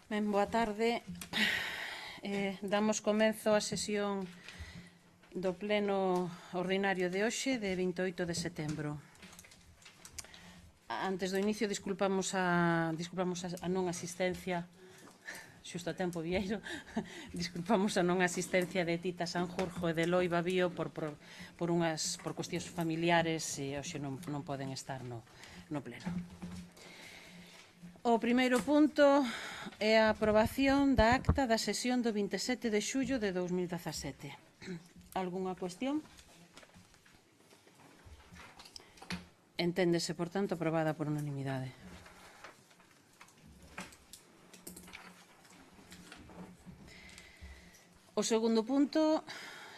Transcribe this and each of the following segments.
Ben, boa tarde. Damos comenzo á sesión do pleno ordinario de hoxe, de 28 de setembro. Antes do inicio, disculpamos a non asistencia, xusto a tempo vieiro, disculpamos a non asistencia de Tita Sanjurjo e de Eloi Babío por cuestións familiares e hoxe non poden estar no pleno. O primeiro punto é a aprobación da acta da sesión do 27 de xullo de 2017. Algúnha cuestión? Enténdese, por tanto, aprobada por unanimidade. O segundo punto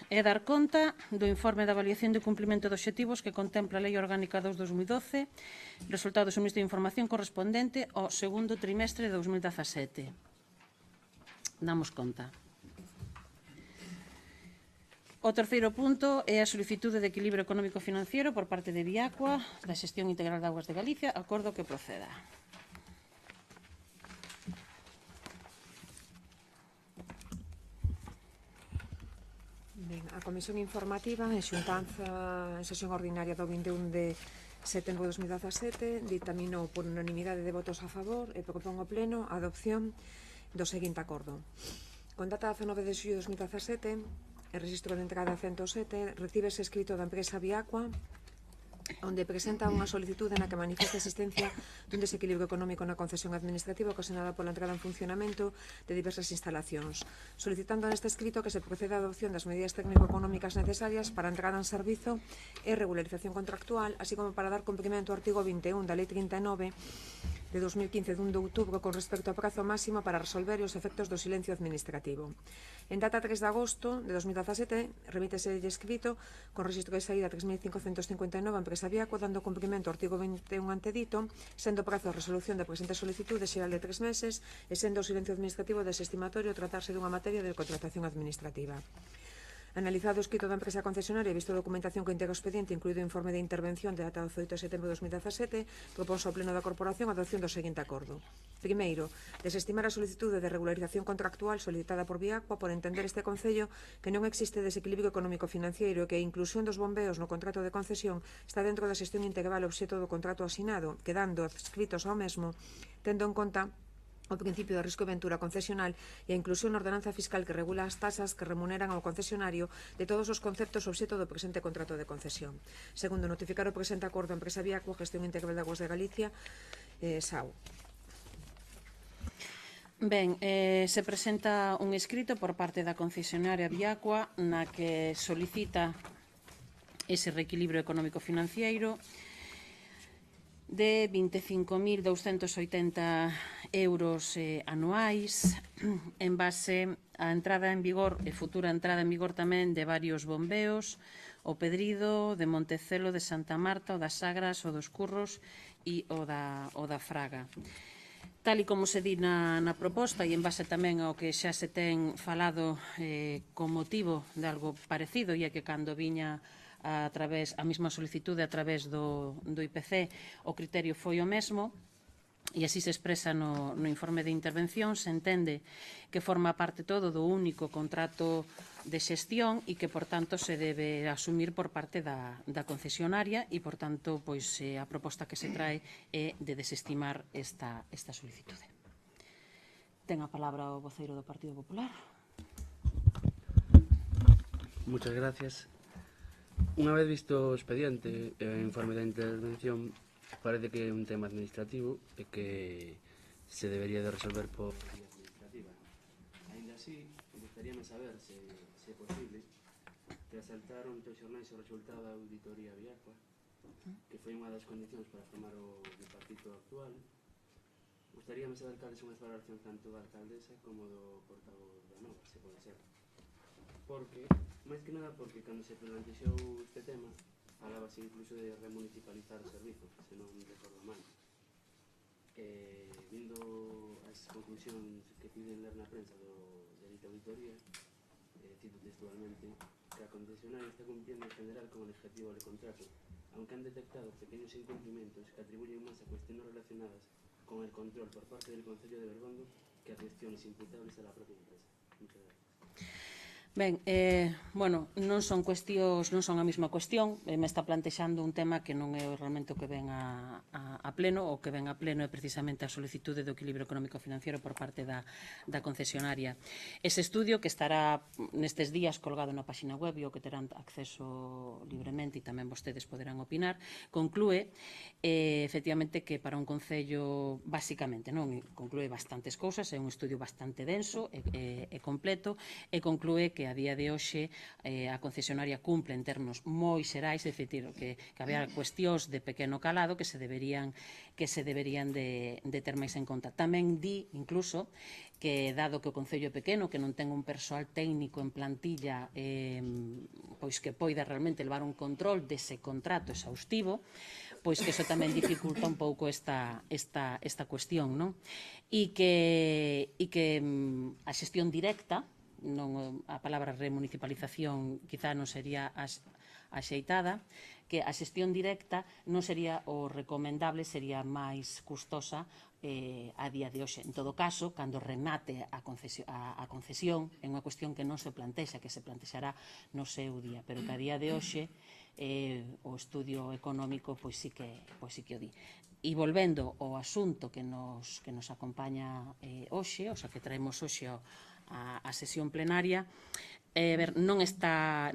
é dar conta do informe de avaliación de cumprimento de obxectivos que contempla a Lei Orgánica 2/2012, resultado do suministro de información correspondente ao segundo trimestre de 2017. Damos conta. O terceiro punto é a solicitude de equilibrio económico-financiero por parte de Viacua, da Xestión Integral de Augas de Galicia, acordo que proceda. Ben, a Comisión Informativa en xuntanza en sesión ordinaria do 21 de setembro de 2017 ditaminou por unanimidade de votos a favor e propón ao Pleno a adopción do seguinte acordo. Con data 19 de xullo de 2017, el registro de entrada 107 recíbese escrito da empresa Viacua onde presenta unha solicitude na que manifiesta a existencia dun desequilibrio económico na concesión administrativa ocasionada pola entrada en funcionamento de diversas instalacións, solicitando neste escrito que se proceda a adopción das medidas técnico-económicas necesarias para a entrada en servizo e regularización contractual, así como para dar cumprimento ao artigo 21 da Lei 39 de 2015 de 1 de outubro con respecto ao prazo máximo para resolver os efectos do silencio administrativo. En data 3 de agosto de 2017, remítese escrito con registro de saída 3559 a empresa Viacua, dando cumprimento ao artigo 21 antedito, sendo o prazo de resolución da presente solicitude xeral de 3 meses e sendo o silencio administrativo desestimatorio tratarse dunha materia de contratación administrativa. Analizado o escrito da empresa concesionaria e visto a documentación que integra o expediente, incluído o informe de intervención de data 18 de setembro de 2017, propónse ao Pleno da Corporación a adopción do seguinte acordo. Primeiro, desestimar a solicitude de regularización contractual solicitada por Viacua por entender este Concello que non existe desequilibrio económico-financiero e que a inclusión dos bombeos no contrato de concesión está dentro da xestión integral obxeto do contrato asinado, quedando adscritos ao mesmo, tendo en conta o principio de risco e ventura concesional e a inclusión na ordenanza fiscal que regula as tasas que remuneran ao concesionario de todos os conceptos obxeto do presente contrato de concesión. Segundo, notificar o presente acordo a empresa Viacua, Gestión Integral de Augas de Galicia, SAU. Ben, se presenta un escrito por parte da concesionaria Viacua na que solicita ese reequilibrio económico-financiero de 25.280 euros anuais en base á entrada en vigor e futura entrada en vigor tamén de varios bombeos, o Pedrido, de Montecelo, de Santa Marta, o das Sagras, o dos Curros e o da Fraga. Tal e como se di na proposta e en base tamén ao que xa se ten falado con motivo de algo parecido, e é que cando viña a mesma solicitude a través do IPC, o criterio foi o mesmo, e así se expresa no informe de intervención. Se entende que forma parte todo do único contrato de xestión e que, por tanto, se debe asumir por parte da concesionaria e, por tanto, a proposta que se trae é de desestimar esta solicitude. Ten a palabra o voceiro do Partido Popular. Muchas gracias. Unha vez visto o expediente e o informe da intervención, parece que é un tema administrativo e que se debería de resolver por vía administrativa. Ainda así, gustaríame saber se é posible que asaltaron os xornais o resultado da auditoría Viacua, que foi unha das condicións para formar o bipartito actual. Gustaríame saber cales son as valoracións tanto da alcaldesa como do portavoz da Nova, se pode ser. Máis que nada porque cando se planteou este tema falábase incluso de remunicipalizar o servizo, se non recordo mal. Vindo as conclusións que piden ler na prensa de dita auditoría, cito textualmente, que a concesionaria está cumpliendo en general con el objetivo del contrato, aunque han detectado pequeños incumplimientos que atribuyen más a cuestiones relacionadas con el control por parte del Concello de Bergondo que a gestión es imputable a la propia empresa. Muchas gracias. Ben, bueno, non son cuestións, non son a mesma cuestión, me está plantexando un tema que non é realmente o que ven a pleno, o que ven a pleno é precisamente a solicitude do equilibrio económico-financiero por parte da concesionaria. Ese estudio, que estará nestes días colgado na página web e o que terán acceso libremente e tamén vostedes poderán opinar, conclúe efectivamente que para un concello, basicamente, non conclúe bastantes cousas, é un estudio bastante denso e completo, e conclúe que a día de hoxe a concesionaria cumple en termos moi xerais, é dicir, que había cuestións de pequeno calado que se deberían de ter máis en conta. Tamén di, incluso, que dado que o Concello é pequeno, que non ten un persoal técnico en plantilla pois que poida realmente levar un control dese contrato exhaustivo, pois que iso tamén dificulta un pouco esta cuestión, non? E que a xestión directa, non a palabra remunicipalización quizá non sería axeitada, que a xestión directa non sería o recomendable, sería máis custosa a día de hoxe. En todo caso, cando remate a concesión, é unha cuestión que non se plantexa, que se plantexará no seu día, pero que a día de hoxe o estudio económico pois sí que o di. E volvendo ao asunto que nos acompaña hoxe, o sea, que traemos hoxe a sesión plenaria, non está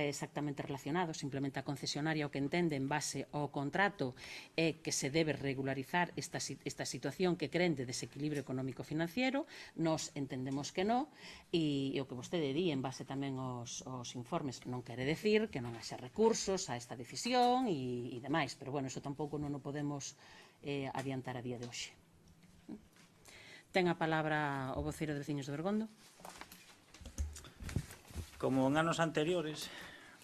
exactamente relacionado, simplemente a concesionaria o que entende en base ao contrato é que se debe regularizar esta situación que creen de desequilibrio económico-financiero. Nos entendemos que non, e o que vostede di en base tamén aos informes non quere decir que non haxa recursos a esta decisión e demais, pero bueno, iso tampouco non o podemos adiantar a día de hoxe. Ten a palabra o voceiro de Veciños de Bergondo. Como en anos anteriores,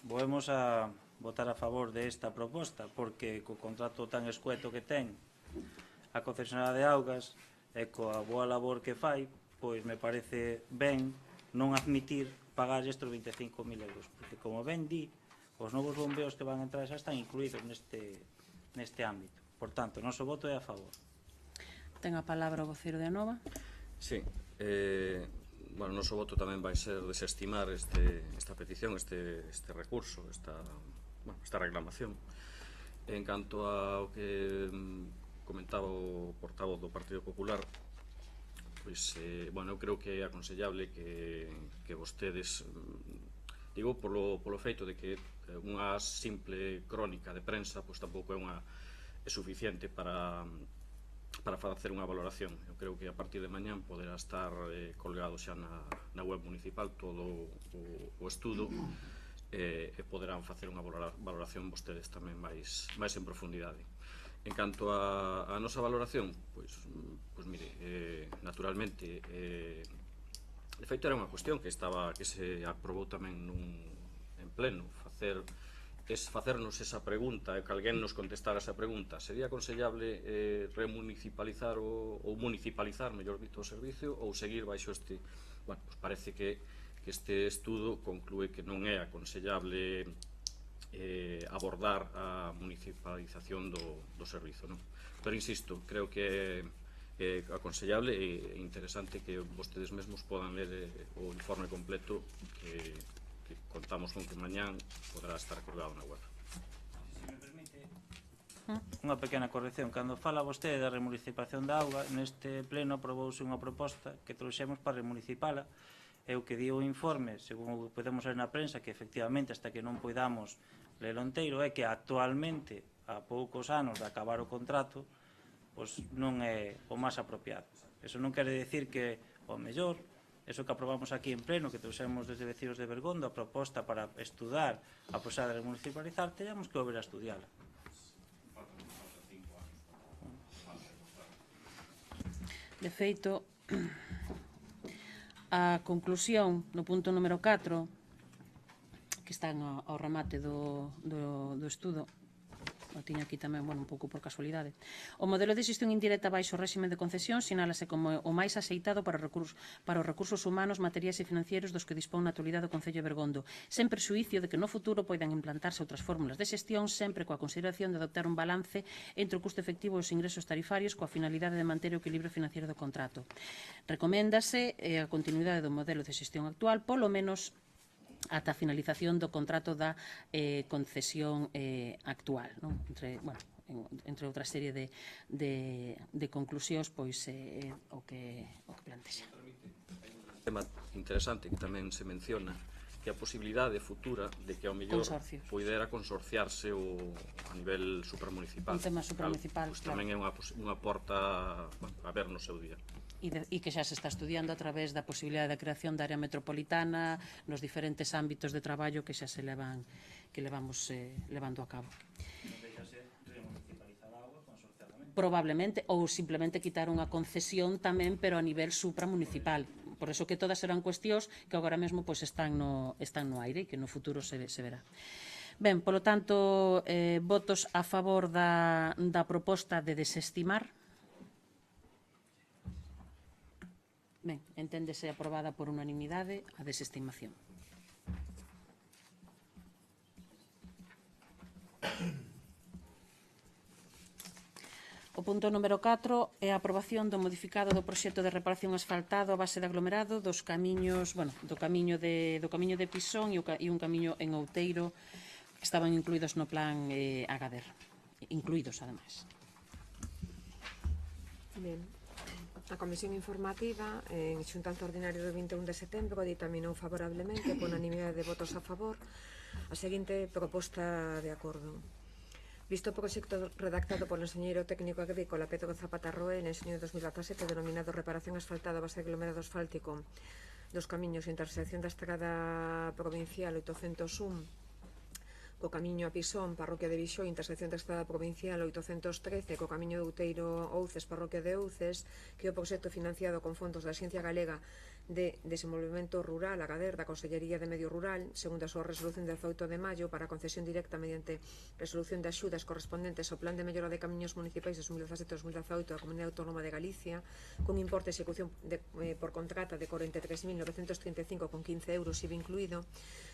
volvemos a votar a favor desta proposta, porque co contrato tan escueto que ten a concesionaria de augas e coa boa labor que fai, pois me parece ben non admitir pagar estes 25.000 euros, porque como ben di, os novos bombeos que van a entrar xa están incluídos neste ámbito. Por tanto, o noso voto é a favor. Ten a palabra o voceiro de Anova. Sí, bueno, o noso voto tamén vai ser desestimar esta petición, este recurso, esta reclamación. En canto ao que comentaba o portavoz do Partido Popular, pois, bueno, eu creo que é aconsellable que vostedes, digo, polo feito de que unha simple crónica de prensa pois tampouco é suficiente para facer unha valoración. Eu creo que a partir de mañán poderá estar colgado xa na web municipal todo o estudo e poderán facer unha valoración vostedes tamén máis en profundidade. En canto a nosa valoración, pois mire, naturalmente, de feito era unha cuestión que se aprobou tamén en pleno, facernos esa pregunta e que alguén nos contestara esa pregunta. Sería aconsellable remunicipalizar ou municipalizar, mellor dito, o servicio ou seguir baixo este... Bueno, pues parece que este estudo conclúe que non é aconsellable abordar a municipalización do servizo, non? Pero insisto, creo que é aconsellable e interesante que vostedes mesmos podan ler o informe completo que contamos con que mañán poderá estar colgado na web. Se me permite unha pequena corrección. Cando fala vostede da remunicipalización da auga, neste pleno aprobouse unha proposta que trouxemos para remunicipala, e o que di o informe, según podemos ver na prensa, que efectivamente hasta que non poidamos ler inteiro, é que actualmente, a poucos anos de acabar o contrato, pois non é o máis apropiado. Eso non quere decir que o mellor, eso que aprobamos aquí en pleno, que trouxemos desde Veciños de Bergondo, a proposta para estudar a posibilidade de municipalizar, teñamos que volver a estudiala. De feito, a conclusión no punto número 4, que está ao remate do estudo, o tiña aquí tamén, bueno, un pouco por casualidade. O modelo de xestión indirecta baixo o réxime de concesión sinálase como o máis axeitado para os recursos humanos, materiais e financieros dos que dispón na actualidade o Concello de Bergondo, sen perxuízo de que no futuro poidan implantarse outras fórmulas de xestión, sempre coa consideración de adoptar un balance entre o custo efectivo e os ingresos tarifarios coa finalidade de manter o equilibrio financiero do contrato. Recoméndase a continuidade do modelo de xestión actual, polo menos ata a finalización do contrato da concesión actual, non? Entre outra serie de conclusións, pois o que plantexa. Un tema interesante que tamén se menciona, que a posibilidade futura de que ao mellor poidera consorciarse a nivel supramunicipal. Un tema supramunicipal, claro. Tamén é unha porta a ver no seu día. E que xa se está estudiando a través da posibilidade da creación da área metropolitana nos diferentes ámbitos de traballo que xa se levamos levando a cabo. Probablemente, ou simplemente quitar unha concesión tamén, pero a nivel supramunicipal. Por eso que todas serán cuestións que agora mesmo pois están no aire e que no futuro se verá. Ben, polo tanto, votos a favor da proposta de desestimar. Ben, enténdese aprobada por unanimidade a desestimación. O punto número 4 é a aprobación do modificado do proxecto de reparación asfaltado a base de aglomerado dos camiños, do camiño de Pisón e un camiño en Outeiro que estaban incluídos no plan Agader. Incluídos, ademais. Ben. A Comisión Informativa, en xuntanza ordinaria do 21 de setembro, ditaminou favorablemente, por unanimidade de votos a favor, a seguinte proposta de acordo. Visto o proxecto redactado polo enxeñeiro técnico agrícola Pedro Zapata Roel en xeño de 2017, denominado Reparación asfaltada a base de aglomerado asfáltico dos camiños e intersección da estrada provincial 801, co camiño a Pisón, parroquia de Bixó, intersección da estrada provincial 813, co camiño de Outeiro Ouces, parroquia de Ouces, que é o proxecto financiado con fondos da Axencia Galega de Desenvolvemento Rural, Agader, da Consellería de Medio Rural, segundo a súa resolución de 18 de maio, para a concesión directa mediante resolución de axudas correspondentes ao Plan de Mellora de Camiños Municipais 2017-2018 da Comunidade Autónoma de Galicia, con importe de execución por contrata de 43.935,15 euros IVA incluído,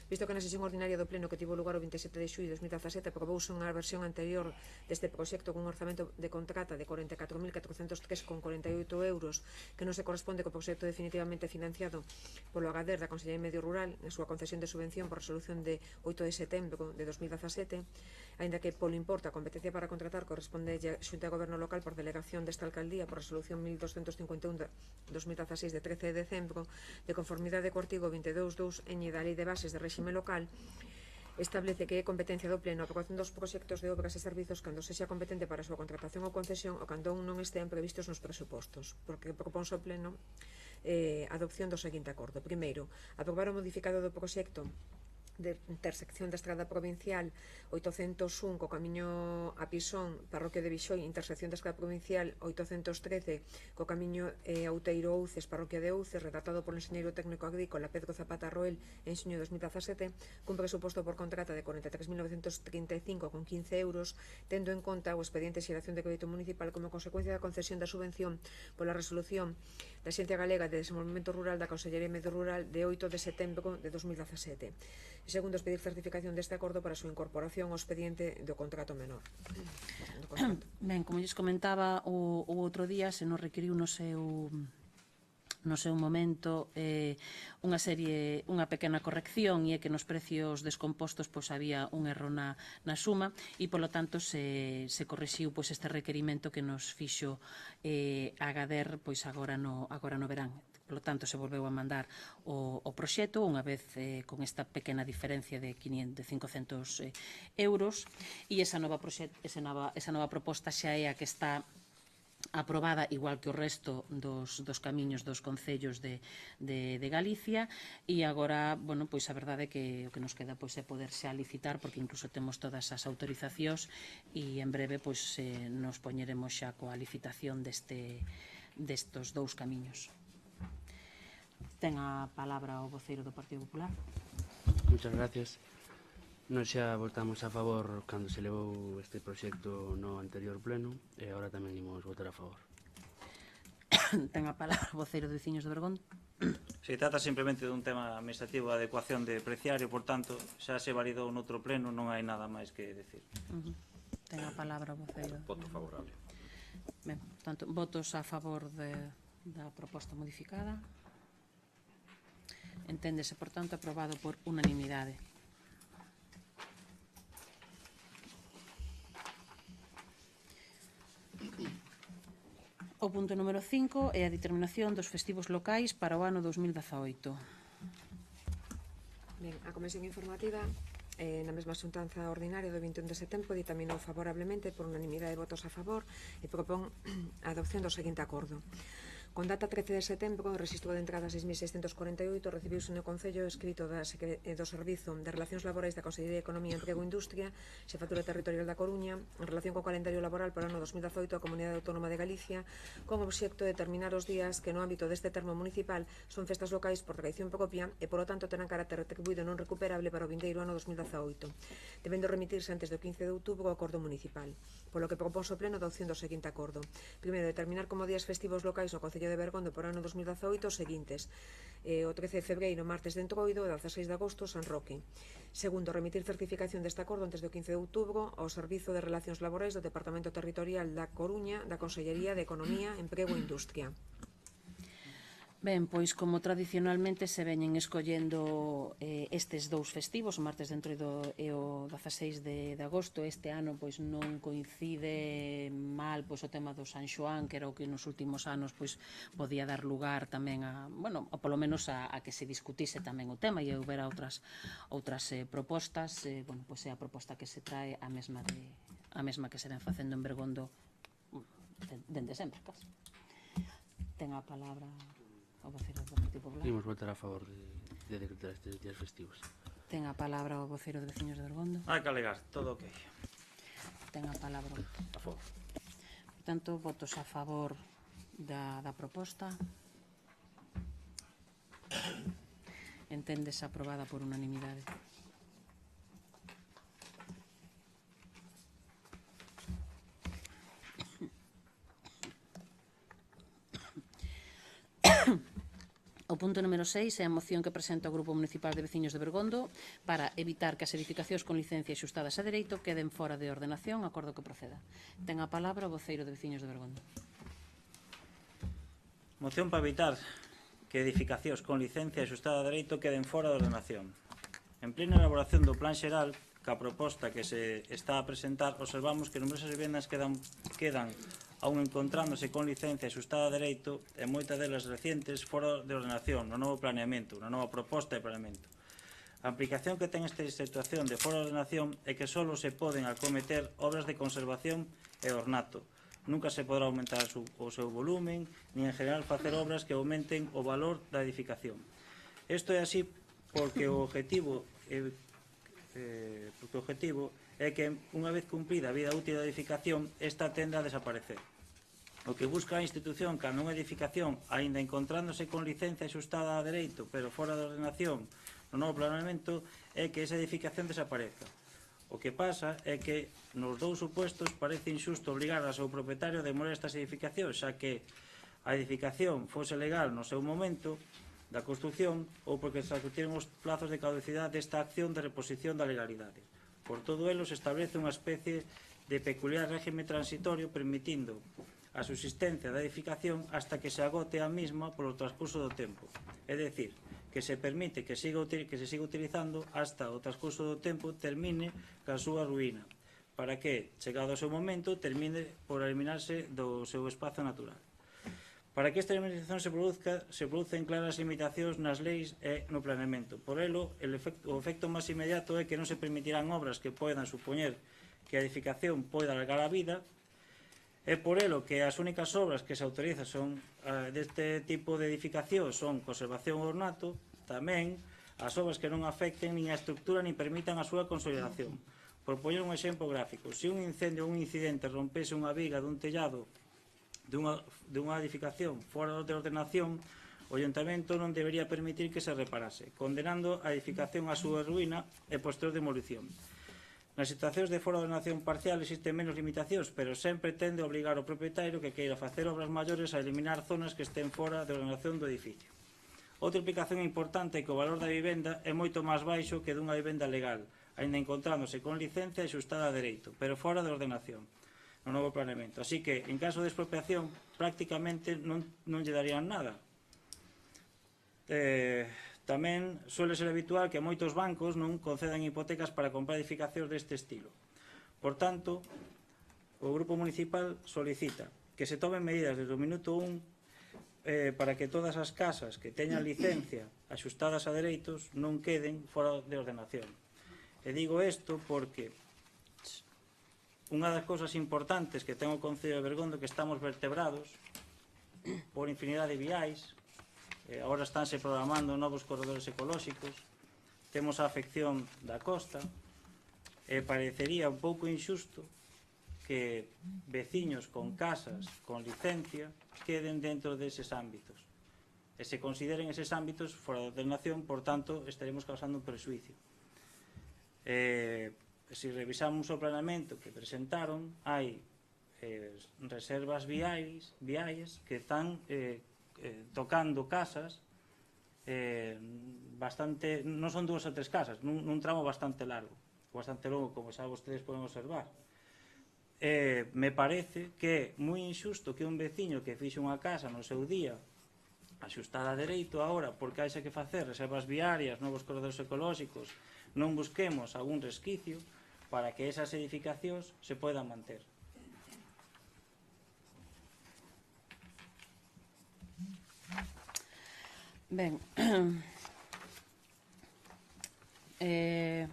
visto que na sesión ordinaria do Pleno que tivo lugar o 27 de xullo de 2017 aprobouse unha versión anterior deste proxecto con un orzamento de contrata de 44.403,48 euros que non se corresponde co proxecto definitivamente financiado polo Agader da Consellería de Medio Rural na súa concesión de subvención por resolución de 8 de setembro de 2017, aínda que polo importe a competencia para contratar corresponde a Xunta de Goberno Local por delegación desta alcaldía por resolución 1251 de 2016 de 13 de decembro, de conformidade co artigo 22.2 da Lei de Bases de Réxime Local, establece que é competencia do Pleno a aprobación dos proxectos de obras e servizos cando sexa competente para a súa contratación ou concesión ou cando non estean previstos nos presupostos, porque proponse o Pleno a adopción do seguinte acordo. Primeiro, aprobar o modificado do proxecto de intersección da estrada provincial 801 co camiño a Pisón, parroquia de Bixoi, intersección da estrada provincial 813 co camiño a Outeiro Ouces, parroquia de Ouces, redactado polo enxeñeiro técnico agrícola Pedro Zapata Roel en xuño de 2017, cun presuposto por contrata de 43.935,15 euros, tendo en conta o expediente de xeración de crédito municipal como consecuencia da concesión da subvención pola resolución da Axencia Galega de Desenvolvemento Rural da Consellería de Medio Rural de 8 de setembro de 2017. E segundo, pedir certificación deste acordo para a súa incorporación ao expediente do contrato menor. Ben, como lles comentaba o outro día, se nos requiriu no seu momento unha pequena corrección, e é que nos precios descompostos pois había un erro na suma e polo tanto se correxiu pois este requerimento que nos fixo Agader pois agora no verán. Por lo tanto, se volveu a mandar o proxecto unha vez con esta pequena diferencia de 500 euros, e esa nova proposta xa é a que está aprobada igual que o resto dos camiños dos concellos de Galicia, e agora, bueno, pois a verdade é que o que nos queda pois é poder xa licitar, porque incluso temos todas as autorizacións e en breve pois nos poñeremos xa coa licitación destos dous camiños. Ten a palabra o voceiro do Partido Popular. Muchas gracias. Nós xa votamos a favor cando se levou este proxecto no anterior pleno e agora tamén imos votar a favor. Ten a palabra o voceiro de Veciños de Bergondo. Se trata simplemente dun tema administrativo de adecuación de preciario, por tanto, xa se validou noutro pleno, non hai nada máis que decir. Ten a palabra o voceiro. Voto favorable. Ben, portanto, votos a favor da proposta modificada. Enténdese, por tanto, aprobado por unanimidade. O punto número 5 é a determinación dos festivos locais para o ano 2018. Ben, a Comisión Informativa na mesma xuntanza ordinaria do 21 de setembro ditaminou favorablemente por unanimidade de votos a favor e propón a adopción do seguinte acordo. Con data 13 de setembro, o Rexistro de Entrada 6648 recibiuse no Concello escrito do Servizo de Relacións Laborais da Consellería de Economía, Emprego e Industria, Xefatura Territorial da Coruña, en relación co calendario laboral para o ano 2018 da Comunidade Autónoma de Galicia, con obxecto de determinar os días que no ámbito deste termo municipal son festas locais por tradición propia e, polo tanto, terán carácter retribuído non recuperable para o vindeiro ano 2018, debendo remitirse antes do 15 de outubro o acordo municipal. Polo que propón o Pleno a adopción do seguinte acordo. Primeiro, determinar como días festivos locais no Concello de Bergondo por ano 2018 os seguintes: o 13 de febreiro, martes de Entroido, e o 16 de agosto, San Roque. Segundo, remitir certificación deste acordo antes do 15 de outubro ao Servizo de Relacións Laborais do Departamento Territorial da Coruña da Consellería de Economía, Emprego e Industria. Ben, pois como tradicionalmente se veñen escollendo estes dous festivos, o martes de Entroido e o 16 de agosto, este ano pois non coincide mal pois o tema do San Xoán, que era o que nos últimos anos pois podía dar lugar tamén a, bueno, ou polo menos a que se discutise tamén o tema e houbera outras propostas, bueno, pois é a proposta que se trae a mesma que se ven facendo en Bergondo dende sempre, casi. Ten a palabra o voceiro do Partido Popular. Imos votar a favor de decretar estes días festivos. Ten a palabra o voceiro de Veciños de Bergondo. Hai que alegar, todo ok. Ten a palabra. A favor. Por tanto, votos a favor da proposta. Enténdese aprobada por unanimidade. O punto número 6 é a moción que presenta o Grupo Municipal de Veciños de Bergondo para evitar que as edificacións con licencia xustadas a dereito queden fora de ordenación, acordo que proceda. Ten a palabra o voceiro de Veciños de Bergondo. Moción para evitar que edificacións con licencia xustada a dereito queden fora de ordenación. En plena elaboración do plan xeral, ca proposta que se está a presentar, observamos que numerosas vivendas quedan aún encontrándose con licencia xustada a dereito e moitas delas recientes fora de ordenación no novo planeamento, na nova proposta de planeamento. A implicación que ten esta situación de fora de ordenación é que só se poden acometer obras de conservación e ornato. Nunca se podrá aumentar o seu volumen, ni en general facer obras que aumenten o valor da edificación. Isto é así porque o objetivo é que, unha vez cumprida a vida útil da edificación, esta tende a desaparecer. O que busca a institución cando unha edificación, aínda encontrándose con licencia xustada a dereito, pero fora de ordenación no novo planeamento, é que esa edificación desapareza. O que pasa é que nos dous supuestos parece injusto obligar ao seu propietario a demoler estas edificacións, xa que a edificación fose legal no seu momento da construción ou porque se acutiren os plazos de caducidade desta acción de reposición da legalidade. Por todo elo, se establece unha especie de peculiar réxime transitorio permitindo a subsistencia da edificación hasta que se agote a mesma polo transcurso do tempo. É dicir, que se permite que se siga utilizando hasta o transcurso do tempo termine ca súa ruína, para que, chegado ao seu momento, termine por eliminarse do seu espazo natural. Para que esta eliminación se producen claras limitacións nas leis e no planeamento. Por elo, o efecto máis inmediato é que non se permitirán obras que poidan supoñer que a edificación poida alargar a vida. É por elo que as únicas obras que se autorizan son deste tipo de edificación son conservación ou ornato, tamén as obras que non afecten nin a estructura nin permitan a súa consolidación. Por poñer un exemplo gráfico, se un incendio ou un incidente rompese unha viga dun tellado dunha edificación fora de ordenación, O Ayuntamento non debería permitir que se reparase, condenando a edificación á súa ruína e posterior demolición. Nas situacións de fora de ordenación parcial existen menos limitacións, pero sempre tende a obrigar ao propietario que queira facer obras maiores a eliminar zonas que estén fora de ordenación do edificio. Outra implicación importante é que o valor da vivenda é moito máis baixo que dunha vivenda legal, aínda encontrándose con licencia e xustada a dereito, pero fora de ordenación no novo planeamento. Así que, en caso de expropiación, prácticamente non lle darían nada. Tamén suele ser habitual que moitos bancos non concedan hipotecas para comprar edificacións deste estilo. Por tanto, o Grupo Municipal solicita que se tomen medidas desde o minuto 1 para que todas as casas que teñan licencia axustadas a dereitos non queden fora de ordenación. E digo isto porque unha das cousas importantes que ten o Concello de Bergondo é que estamos vertebrados por infinidade de viais. Agora estánse programando novos corredores ecolóxicos, temos a afección da costa, e parecería un pouco injusto que veciños con casas, con licencia, queden dentro deses ámbitos. E se consideren eses ámbitos fora de ordenación, por tanto, estaremos causando un prejuicio. Se revisamos o planeamento que presentaron, hai reservas viais que están tocando casas bastante, non son 2 ou 3 casas, nun tramo bastante largo, como xa vostedes poden observar. Me parece que é moi injusto que un veciño que fixe unha casa no seu día axustada a dereito agora, porque hai que facer reservas viarias, novos corredores ecolóxicos, non busquemos algún resquicio para que esas edificacións se poidan manter. Ben,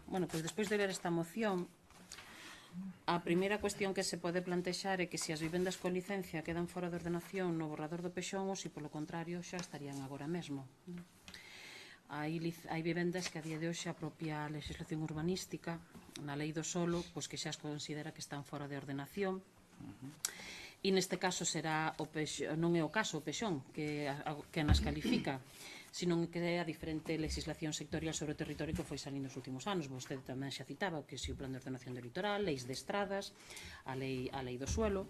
bueno, pois despois de ver esta moción, a primeira cuestión que se pode plantexar é que se as vivendas con licencia quedan fora de ordenación no borrador do Pexón ou se polo contrario xa estarían agora mesmo. Hai vivendas que a día de hoxe a propia legislación urbanística na lei do solo, pois que xa se considera que están fora de ordenación. E neste caso será non é o caso o Pexón que nas califica, sino que é a diferente legislación sectorial sobre o territorio que foi salindo nos últimos anos. Vostede tamén xa citaba o que é o plan de ordenación do litoral, leis de estradas, a lei do suelo.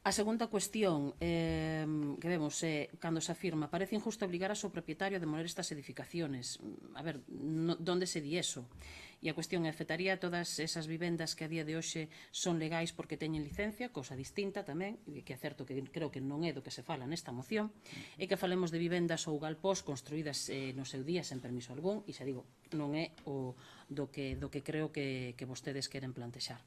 A segunda cuestión que vemos é cando se afirma parece injusto obrigar ao seu propietario a demoler estas edificaciones. A ver, onde se di eso? E a cuestión afectaría a todas esas vivendas que a día de hoxe son legais porque teñen licencia, cousa distinta tamén, que é certo que creo que non é do que se fala nesta moción, e que falemos de vivendas ou galpós construídas no seu día sen permiso algún, e xa digo, non é do que creo que vostedes queren plantexar.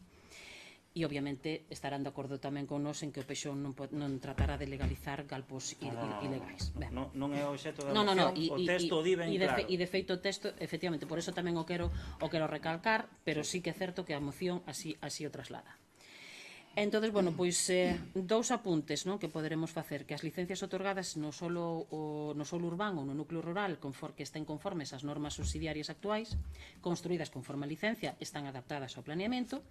E obviamente estarán de acordo tamén con nos en que o Pexón non tratará de legalizar galpos ilegais. Non é o obxecto da moción, o texto o di ben claro. E de feito o texto, efectivamente, por eso tamén o quero recalcar, pero sí que é certo que a moción así o traslada. Entón, bueno, pois dous apuntes que poderemos facer, que as licencias otorgadas no solo urbano ou no núcleo rural que estén conformes ás normas subsidiarias actuais, construídas conforme a licencia, están adaptadas ao planeamento.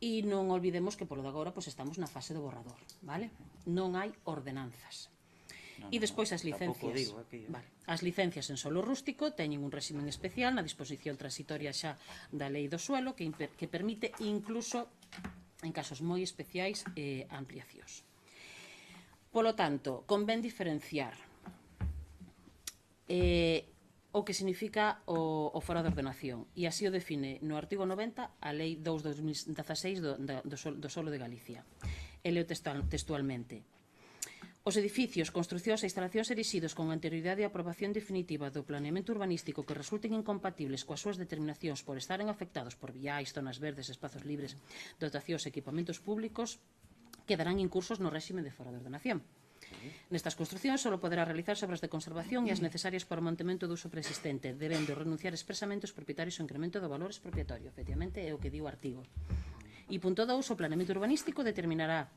E non olvidemos que polo de agora estamos na fase do borrador, vale? Non hai ordenanzas. E despois as licencias. As licencias en solo rústico teñen un réximen especial na disposición transitoria xa da lei do suelo que permite incluso en casos moi especiais ampliacións. Polo tanto, convén diferenciar o que significa o fora de ordenación, e así o define no artigo 90 a Lei 2/2016 do solo de Galicia. E leo textualmente: os edificios, construcións e instalacións erixidos con anterioridade e aprobación definitiva do planeamento urbanístico que resulten incompatibles coas súas determinacións por estaren afectados por viais, zonas verdes, espazos libres, dotacións e equipamentos públicos quedarán incursos no réxime de fora de ordenación. Nestas construcións só poderá realizarse obras de conservación e as necesarias para o mantemento do uso preexistente, debendo renunciar expresamente os propietarios ao incremento do valor expropiatorio. Efectivamente, é o que di o artigo. E punto 2, o planeamento urbanístico determinará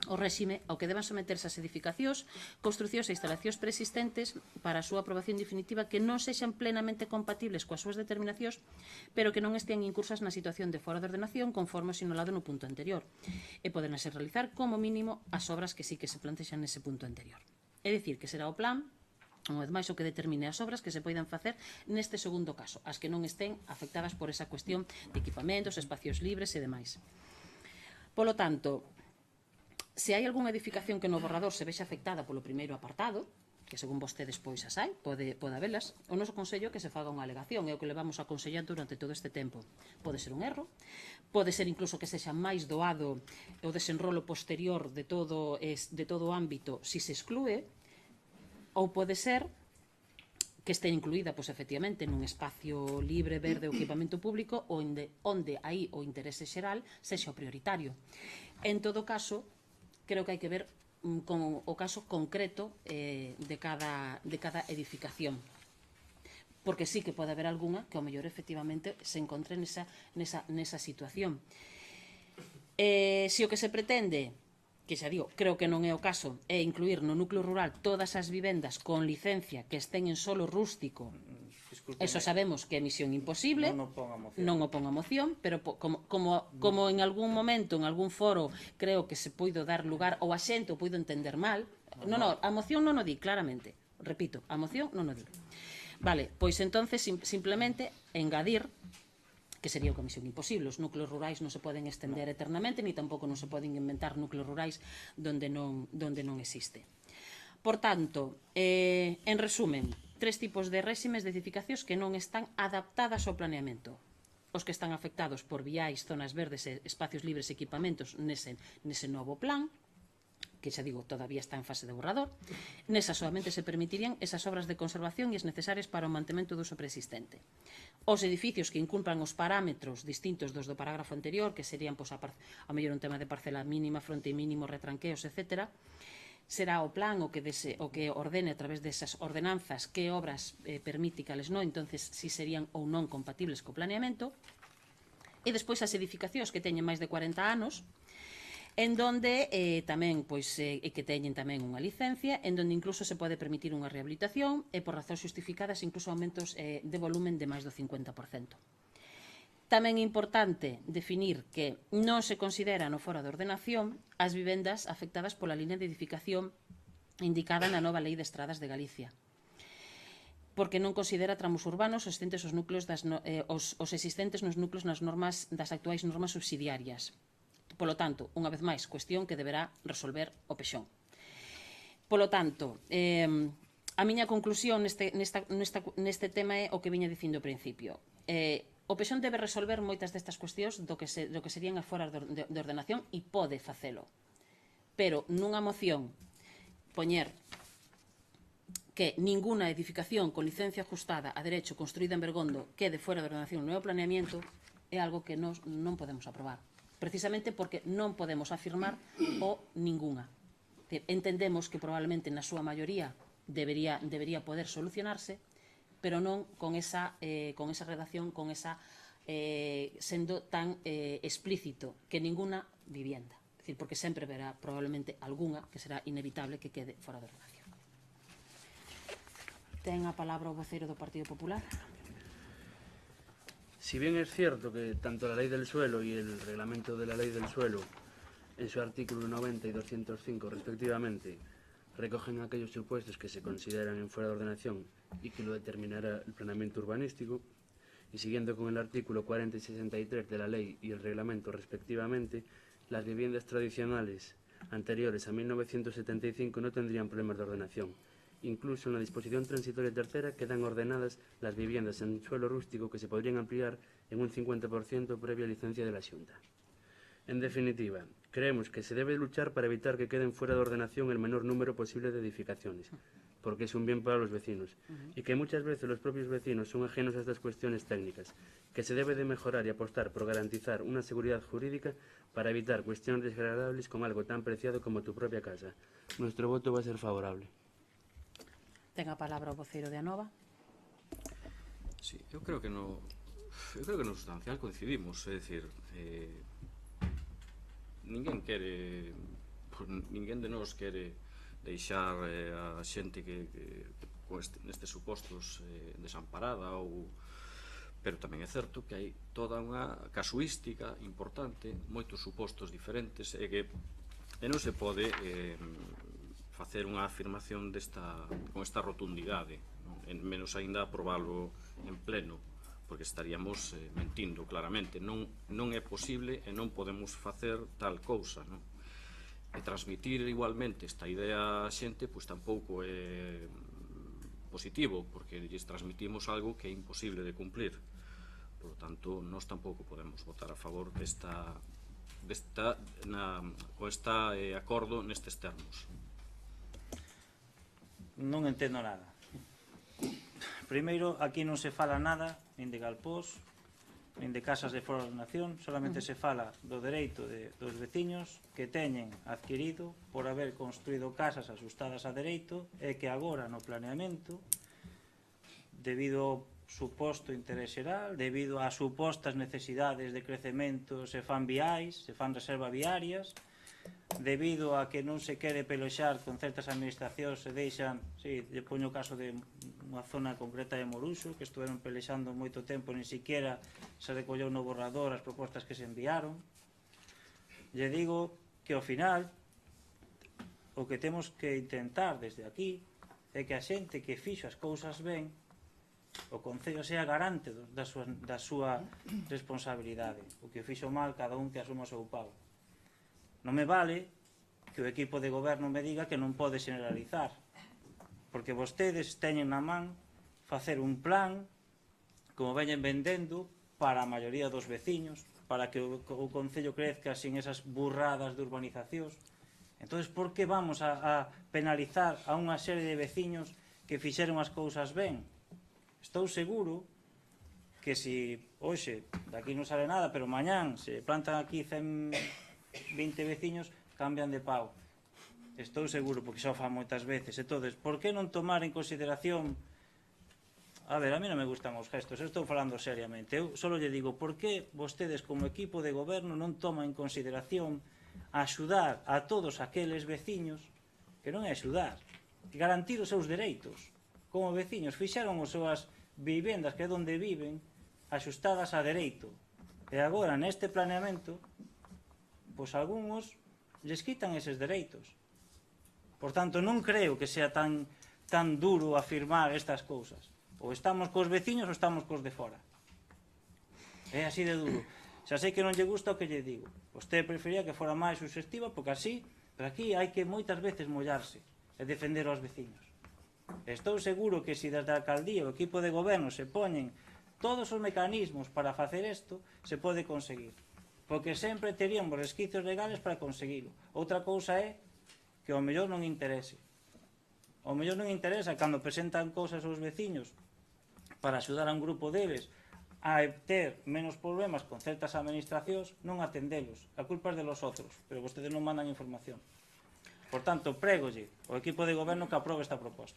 o réxime ao que deban someterse as edificacións, construcións e instalacións preexistentes para a súa aprobación definitiva que non sexan plenamente compatibles coas súas determinacións, pero que non estean incursas na situación de fora de ordenación conforme sinalado no punto anterior, e poden ser realizar como mínimo as obras que sí que se plantexan nese punto anterior. É dicir, que será o plan, unha vez máis, o que determine as obras que se poidan facer neste segundo caso, as que non estén afectadas por esa cuestión de equipamentos, espacios libres e demais. Polo tanto, se hai algunha edificación que no borrador se vexe afectada polo primeiro apartado, que según vostedes pois as hai, pode habelas, o noso consello que se faga unha alegación, é o que levamos aconsellando durante todo este tempo. Pode ser un erro, pode ser incluso que sexa máis doado o desenrolo posterior de todo o ámbito si se exclúe, ou pode ser que este incluída, pois, efectivamente, nun espacio libre, verde ou equipamento público onde aí o interese xeral sexa o prioritario. En todo caso, creo que hai que ver con o caso concreto de cada edificación, porque sí que pode haber algunha que ao mellor efectivamente se encontre nesa situación. Se o que se pretende, que xa digo, creo que non é o caso, é incluir no núcleo rural todas as vivendas con licencia que estén en solo rústico, eso sabemos que é misión imposible, non o pon a moción, pero como en algún momento, en algún foro, creo que se puido dar lugar, ou a xente o puido entender mal, a moción non o di claramente, repito, a moción non o di. Vale, pois entonces simplemente engadir, que sería unha misión imposible, os núcleos rurais non se poden estender eternamente, ni tampouco non se poden inventar núcleos rurais donde non existe. Por tanto, en resumen, 3 tipos de réximes de edificacións que non están adaptadas ao planeamento. Os que están afectados por viais, zonas verdes, espacios libres e equipamentos nese novo plan, que xa digo, todavía está en fase de borrador. Nesa solamente se permitirían esas obras de conservación e as necesarias para o mantemento do uso preexistente. Os edificios que incumplan os parámetros distintos dos do parágrafo anterior, que serían, a mellor un tema de parcela mínima, fronte mínimo, retranqueos, etc., será o plan o que ordene a través desas ordenanzas que obras permite e cales non, entonces si serían ou non compatibles co planeamento. E despois as edificacións que teñen máis de 40 anos, en donde tamén, que teñen tamén unha licencia, en donde incluso se pode permitir unha rehabilitación e por razóns justificadas incluso aumentos de volumen de máis do 50%. Tamén é importante definir que non se considera no foro de ordenación as vivendas afectadas pola línea de edificación indicada na nova Lei de Estradas de Galicia, porque non considera tramos urbanos os existentes nos núcleos nas actuais normas subsidiarias. Polo tanto, unha vez máis, cuestión que deberá resolver o PEXON. Polo tanto, a miña conclusión neste tema é o que viña dicindo ao principio. O PEXON debe resolver moitas destas cuestións do que serían as foras de ordenación e pode facelo. Pero nunha moción poñer que ninguna edificación con licencia ajustada a derecho construída en Bergondo quede fora de ordenación no planeamiento é algo que non podemos aprobar. Precisamente porque non podemos afirmar o ninguna. Entendemos que probablemente na súa maioría debería poder solucionarse, pero non con esa redacción, sendo tan explícito que ninguna vivienda. É dicir, porque sempre verá probablemente algunha que será inevitable que quede fora de ordenación. Ten a palabra o voceiro do Partido Popular. Si bien es cierto que tanto la Ley del Suelo y el Reglamento de la Ley del Suelo, en su artículo 90 y 205 respectivamente, recogen aquellos supuestos que se consideran en fuera de ordenación y que lo determinará el planeamiento urbanístico, y siguiendo con el artículo 40 y 63 de la Ley y el Reglamento respectivamente, las viviendas tradicionales anteriores a 1975 no tendrían problemas de ordenación. Incluso en la disposición transitoria tercera quedan ordenadas las viviendas en suelo rústico que se podrían ampliar en un 50% previa licencia de la Xunta. En definitiva, creemos que se debe luchar para evitar que queden fuera de ordenación el menor número posible de edificaciones, porque es un bien para los vecinos, y que muchas veces los propios vecinos son ajenos a estas cuestiones técnicas, que se debe de mejorar y apostar por garantizar una seguridad jurídica para evitar cuestiones desagradables con algo tan preciado como tu propia casa. Nuestro voto va a ser favorable. Ten a palabra o voceiro de Anova. Sí, eu creo que no sustancial coincidimos, é dicir, ninguén de nós quere deixar a xente que nestes supostos desamparada, pero tamén é certo que hai toda unha casuística importante, moitos supostos diferentes, e non se pode facer unha afirmación con esta rotundidade, non? E menos aínda aprobalo en pleno, porque estaríamos mentindo claramente. Non é posible e non podemos facer tal cousa, non? E transmitir igualmente esta idea a xente pois tampouco é positivo, porque lles transmitimos algo que é imposible de cumplir. Por lo tanto, nós tampouco podemos votar a favor deste acordo nestes termos. Non entendo nada. Primeiro, aquí non se fala nada nin de galpós, nin de casas de fora da nación, solamente se fala do dereito dos veciños que teñen adquirido por haber construído casas asustadas a dereito e que agora no planeamento, debido ao suposto interés xeral, debido ás supostas necesidades de crecemento, se fan viais, se fan reserva viarias, debido a que non se quere pelexar con certas administracións, se deixan, lle poño o caso de unha zona concreta de Moruxo, que estuveron pelexando moito tempo, nin siquiera se recolleu no borrador as propostas que se enviaron. Lle digo que ao final o que temos que intentar desde aquí é que a xente que fixo as cousas ben, o Concello sea garante da súa responsabilidade. O que fixo mal, cada un que asuma o seu pago. Non me vale que o equipo de goberno me diga que non pode generalizar, porque vostedes teñen na man facer un plan, como veñen vendendo, para a maioría dos veciños, para que o Concello crezca sin esas burradas de urbanizacións. Entón, por que vamos a penalizar a unha serie de veciños que fixeron as cousas ben? Estou seguro que se hoxe, daqui non sale nada, pero mañán se plantan aquí 120 veciños, cambian de pau. Estou seguro, porque xa o fan moitas veces. Entón, por que non tomar en consideración... A ver, a mí non me gustan os gestos, eu estou falando seriamente. Eu só lle digo, por que vostedes como equipo de goberno non toman en consideración axudar a todos aqueles veciños, que non é axudar, garantir os seus dereitos. Como veciños fixeron as súas vivendas, que é onde viven, axustadas a dereito. E agora, neste planeamento, pois algúns lles quitan eses dereitos. Por tanto, non creo que sea tan duro afirmar estas cousas. Ou estamos cos veciños ou estamos cos de fora. É así de duro. Xa sei que non lle gusta o que lle digo. Vostede prefería que fora máis suxestiva, porque así, pero aquí hai que moitas veces mollarse e defender aos veciños. Estou seguro que se desde a alcaldía o equipo de goberno se poñen todos os mecanismos para facer isto, se pode conseguir. Porque sempre teríamos resquicios legales para conseguilo. Outra cousa é que ao mellor non interese. Ao mellor non interesa cando presentan cousas aos veciños para axudar a un grupo deles a ter menos problemas con certas administracións, non atendelos. A culpa é de los outros, pero vostedes non mandan información. Por tanto, prégolle ao equipo de goberno que aprobe esta proposta.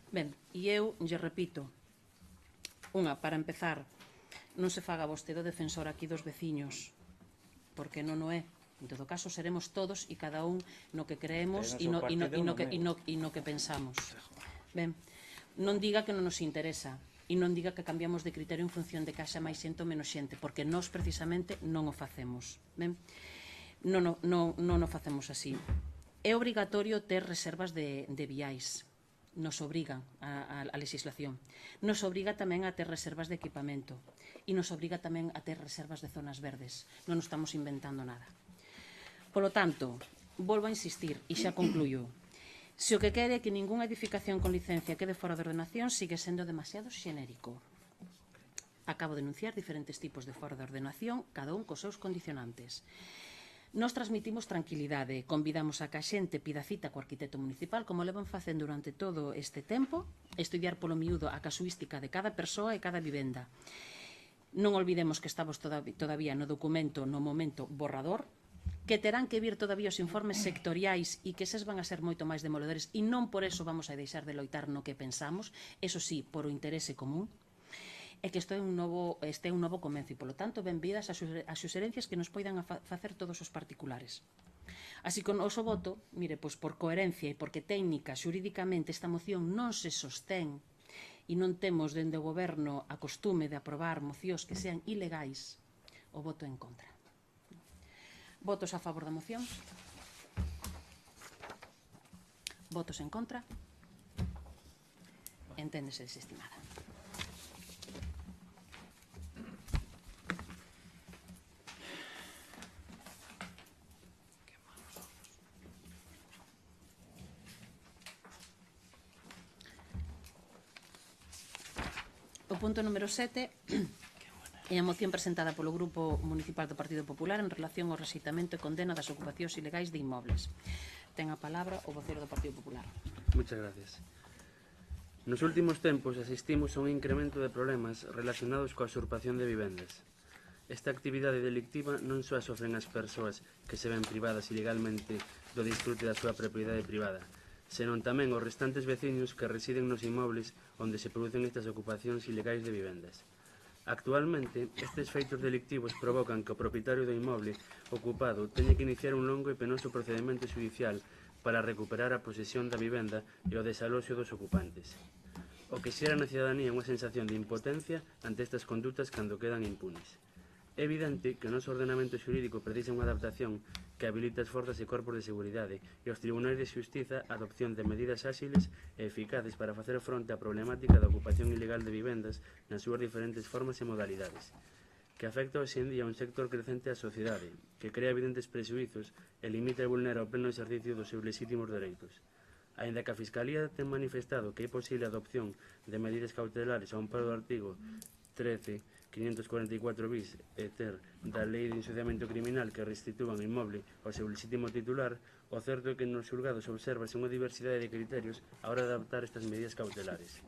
Ben, e eu lle repito, para empezar, non se faga vostede o defensor aquí dos veciños, porque non o é. En todo caso, seremos todos e cada un no que creemos e no que pensamos. Ben, non diga que non nos interesa e non diga que cambiamos de criterio en función de que haxa máis xente ou menos xente, porque nós precisamente non o facemos. Ben, non o facemos así. É obrigatorio ter reservas de viais. Nos obriga a legislación. Nos obriga tamén a ter reservas de equipamento e nos obriga tamén a ter reservas de zonas verdes. Non estamos inventando nada. Polo tanto, volvo a insistir e xa concluyo. Se o que quere é que ningunha edificación con licencia quede fora de ordenación, sigue sendo demasiado xenérico. Acabo de denunciar diferentes tipos de fora de ordenación, cada un cos seus condicionantes. Nos transmitimos tranquilidade, convidamos a que a xente pida cita co arquitecto municipal, como levan facendo durante todo este tempo, estudiar polo miúdo a casuística de cada persoa e cada vivenda. Non olvidemos que estamos todavía no documento, no momento borrador, que terán que vir todavía os informes sectoriais e que eses van a ser moito máis demoledores e non por eso vamos a deixar de loitar no que pensamos, eso sí, por o interese común, é que este é un novo comenzo e, polo tanto, benvidas as suxerencias que nos poidan facer todos os particulares. Así que o noso voto, mire, pois por coherencia e porque técnica, xurídicamente, esta moción non se sostén e non temos dende o goberno a costume de aprobar mocións que sean ilegais, o voto en contra. Votos a favor da moción? Votos en contra? Enténdese desestimada. O punto número 7 é a moción presentada polo Grupo Municipal do Partido Popular en relación ao rexeitamento e condena das ocupacións ilegais de inmobles. Ten a palabra o vocero do Partido Popular. Muchas gracias. Nos últimos tempos asistimos a un incremento de problemas relacionados coa usurpación de vivendas. Esta actividade delictiva non só sofren as persoas que se ven privadas ilegalmente do disfrute da súa propiedade privada, senón tamén os restantes veciños que residen nos inmobles onde se producen estas ocupacións ilegais de vivendas. Actualmente, estes feitos delictivos provocan que o propietario do inmoble ocupado teña que iniciar un longo e penoso procedimento xudicial para recuperar a posesión da vivenda e o desaloxo dos ocupantes. O que xera na cidadanía unha sensación de impotencia ante estas condutas cando quedan impunes. É evidente que o noso ordenamento xurídico precisa unha adaptación que habilite as forzas e corpos de seguridade e os tribunais de xustiza a adopción de medidas áxiles e eficaces para facer fronte á problemática da ocupación ilegal de vivendas nas súas diferentes formas e modalidades, que afecta hoxe en día a un sector crecente da sociedade, que crea evidentes presuizos e limita e vulnera o pleno exercicio dos seus legítimos dereitos. Aínda que a Fiscalía ten manifestado que é posible a adopción de medidas cautelares ao amparo do artigo 13.544 bis e ter da Lei de Enxuiciamento Criminal que restitúan o inmoble ao seu legítimo titular, o certo é que nos xulgados observase unha diversidade de criterios a hora de adaptar estas medidas cautelares,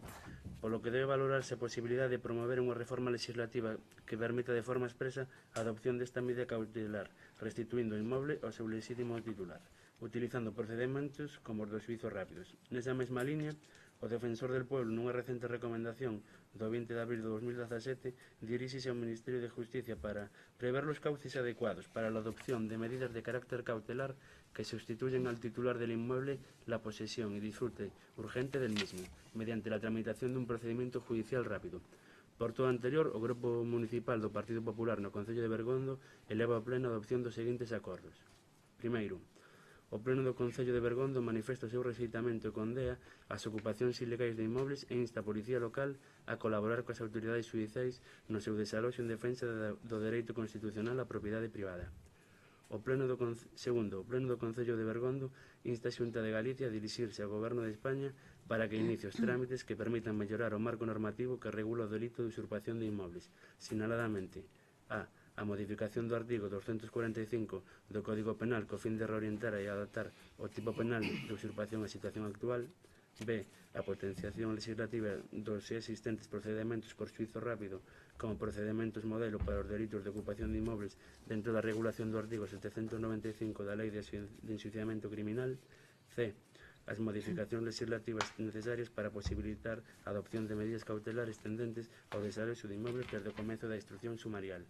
polo que debe valorarse a posibilidade de promover unha reforma legislativa que permita de forma expresa a adopción desta medida cautelar, restituindo o inmoble ao seu legítimo titular, utilizando procedimentos como os dos xuizos rápidos. Nesa mesma línea, o Defensor del Pueblo, nunha recente recomendación do 20 de abril de 2017, diríxese ao Ministerio de Justicia para prever los cauces adecuados para la adopción de medidas de carácter cautelar que sustituyen al titular del inmueble la posesión y disfrute urgente del mismo, mediante la tramitación de un procedimiento judicial rápido. Por todo anterior, o Grupo Municipal do Partido Popular no Concello de Bergondo eleva ao pleno a adopción dos seguintes acordos. Primeiro, o Pleno do Concello de Bergondo manifesta o seu rexeitamento e condea as ocupacións ilegais de inmobles e insta a Policía Local a colaborar coas autoridades judiciais no seu desaloxo en defensa do dereito constitucional á propiedade privada. Segundo, o Pleno do Concello de Bergondo insta a Xunta de Galicia a dirixirse ao Goberno de España para que inicie os trámites que permitan mellorar o marco normativo que regula o delito de usurpación de inmobles, sinaladamente a modificación do artigo 245 do Código Penal co fin de reorientar e adaptar o tipo penal de usurpación á situación actual. B. A potenciación legislativa dos existentes procedementos por xuízo rápido como procedementos modelo para os delitos de ocupación de inmobles dentro da regulación do artigo 795 da Lei de Enxuiciamento Criminal. C. As modificacións legislativas necesarias para posibilitar a adopción de medidas cautelares tendentes ao desaloxo de inmobles desde o comezo da instrucción sumarial.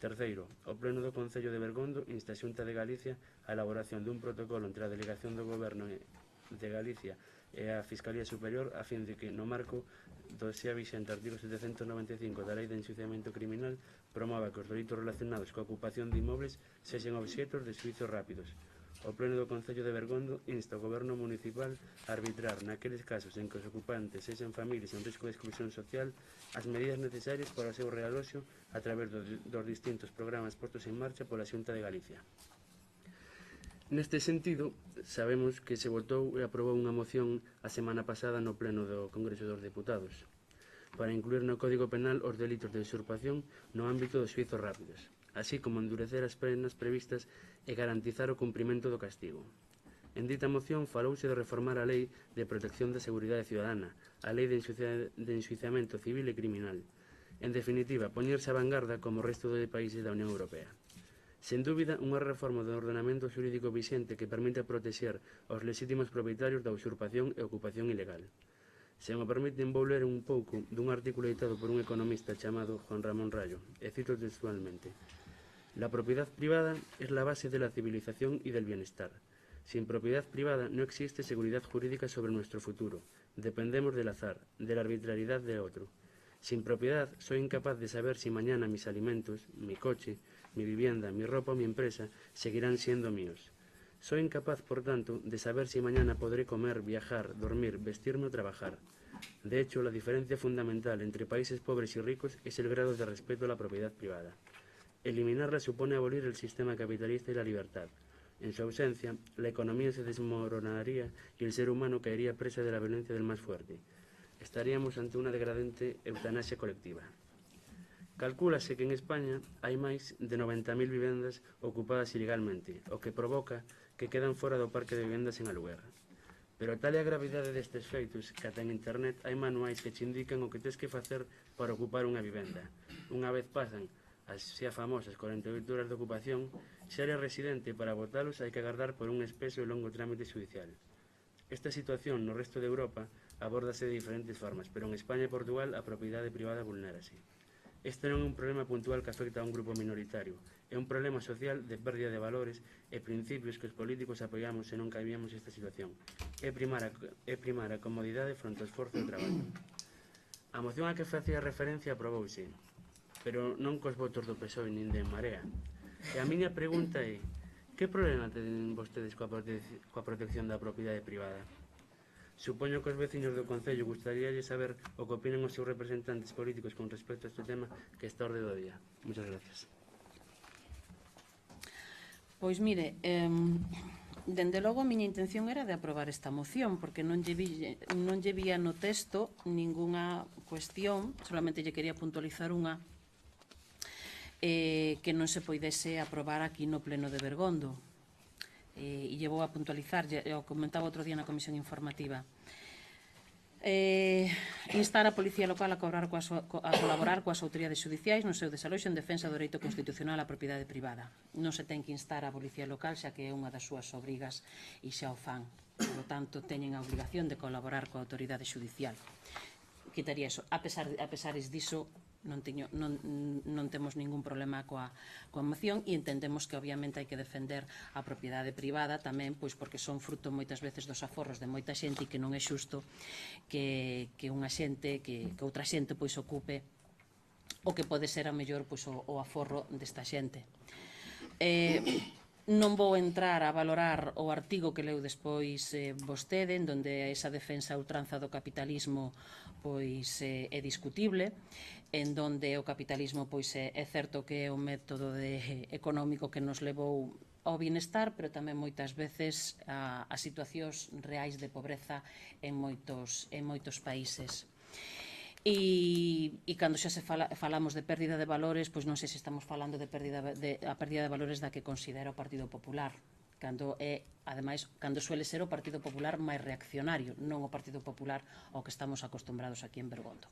Terceiro, o Pleno do Concello de Bergondo insta a Xunta de Galicia a elaboración dun protocolo entre a Delegación do Goberno de Galicia e a Fiscalía Superior a fin de que, no marco do xa vixente artigo 795 da Lei de Enxuiciamento Criminal, promova que os delitos relacionados coa ocupación de inmobles sexen obxetos de xuizos rápidos. O Pleno do Concello de Bergondo insta o Goberno Municipal a arbitrar naqueles casos en que os ocupantes sexen familias en risco de exclusión social as medidas necesarias para o seu realoxo a través dos distintos programas postos en marcha pola Xunta de Galicia. Neste sentido, sabemos que se votou e aprobou unha moción a semana pasada no Pleno do Congreso dos Deputados para incluir no Código Penal os delitos de usurpación no ámbito dos xuizos rápidos, así como endurecer as penas previstas e garantizar o cumprimento do castigo. En dita moción falouse de reformar a Lei de Protección da Seguridade Ciudadana, a Lei de Enxuiciamento Civil e Criminal. En definitiva, poñerse a vanguarda como o resto de países da Unión Europea. Sen dúbida, unha reforma do ordenamento xurídico vixente que permite protexer os legítimos propietarios da usurpación e ocupación ilegal. Se me permiten, vou ler un pouco dun artículo editado por un economista chamado Juan Ramón Rayo, e cito textualmente: La propiedad privada es la base de la civilización y del bienestar. Sin propiedad privada no existe seguridad jurídica sobre nuestro futuro. Dependemos del azar, de la arbitrariedad de otro. Sin propiedad soy incapaz de saber si mañana mis alimentos, mi coche, mi vivienda, mi ropa o mi empresa seguirán siendo míos. Soy incapaz, por tanto, de saber si mañana podré comer, viajar, dormir, vestirme o trabajar. De hecho, la diferencia fundamental entre países pobres y ricos es el grado de respeto a la propiedad privada. Eliminarla supone abolir el sistema capitalista y la libertad. En su ausencia, la economía se desmoronaría y el ser humano caería presa de la violencia del más fuerte. Estaríamos ante una degradante eutanasia colectiva. Calcúlase que en España hai máis de 90.000 vivendas ocupadas ilegalmente, o que provoca que quedan fora do parque de vivendas en aluguer. Pero tal é a gravidade destes feitos que ata en internet hai manuais que te indican o que tes que facer para ocupar unha vivenda. Unha vez pasan as xa famosas 48 horas de ocupación, se eres residente para votalos hai que agardar por un espeso e longo trámite judicial. Esta situación no resto de Europa abórdase de diferentes formas, pero en España e Portugal a propiedade privada vulnérase. Este non é un problema puntual que afecta a un grupo minoritario, é un problema social de pérdida de valores e principios que os políticos apoiamos se non cambiamos esta situación. É primar a comodidade fronte ao esforzo e traballo. A moción a que facía referencia aprobouse, pero non cos votos do PSOE nin de Marea. E a miña pregunta é, que problema tenen vostedes coa protección da propiedade privada? Supoño que os veciños do Concello gustaríalle saber o que opinan os seus representantes políticos con respecto a este tema que está a orde do día. Muchas gracias. Pois mire, dende logo a miña intención era de aprobar esta moción, porque non lle vía no texto ningunha cuestión, solamente lle quería puntualizar unha que non se poidese aprobar aquí no pleno de Bergondo. E lle vou a puntualizar, o comentaba outro día na comisión informativa. Instar a Policía Local a colaborar coas autoridades xudiciais no seu desaloxo en defensa do dereito constitucional á propiedade privada. Non se ten que instar a Policía Local, xa que é unha das súas obrigas e xa o fan. Por lo tanto, teñen a obligación de colaborar coa autoridade xudicial. Quitaría eso. A pesares diso, non temos ningún problema coa moción e entendemos que obviamente hai que defender a propiedade privada tamén, pois porque son fruto moitas veces dos aforros de moita xente e que non é xusto que unha xente, que outra xente pois ocupe o que pode ser a mellor pois o aforro desta xente. Non vou entrar a valorar o artigo que leu despois vostede, en donde esa defensa a ultranza do capitalismo pois é discutible, en donde o capitalismo pois é certo que é un método económico que nos levou ao bienestar, pero tamén moitas veces a situacións reais de pobreza en moitos países. E cando xa se falamos de pérdida de valores, pois non sei se estamos falando de a pérdida de valores da que considera o Partido Popular, ademais, cando suele ser o Partido Popular máis reaccionario, non o Partido Popular ao que estamos acostumbrados aquí en Bergondo.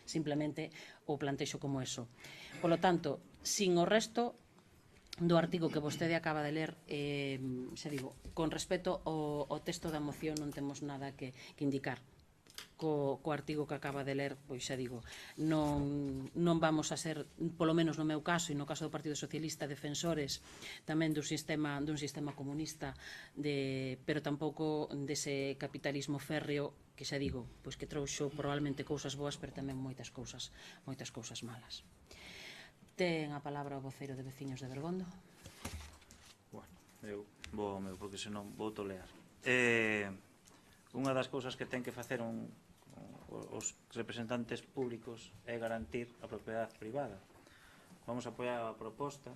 Simplemente o plantexo como eso. Polo tanto, sin o resto do artigo que vostede acaba de ler, xa digo, con respecto ao texto da moción non temos nada que indicar. Co artigo que acaba de ler, pois xa digo, non vamos a ser, polo menos no meu caso e no caso do Partido Socialista, defensores tamén dun sistema comunista, pero tampouco dese capitalismo férreo que xa digo, pois que trouxo probablemente cousas boas, pero tamén moitas cousas malas. Ten a palabra o voceiro de Veciños de Bergondo. Bueno, eu vou ao meu, porque senón vou tolear. Unha das cousas que ten que facer os representantes públicos é garantir a propiedade privada. Vamos a apoiar a proposta.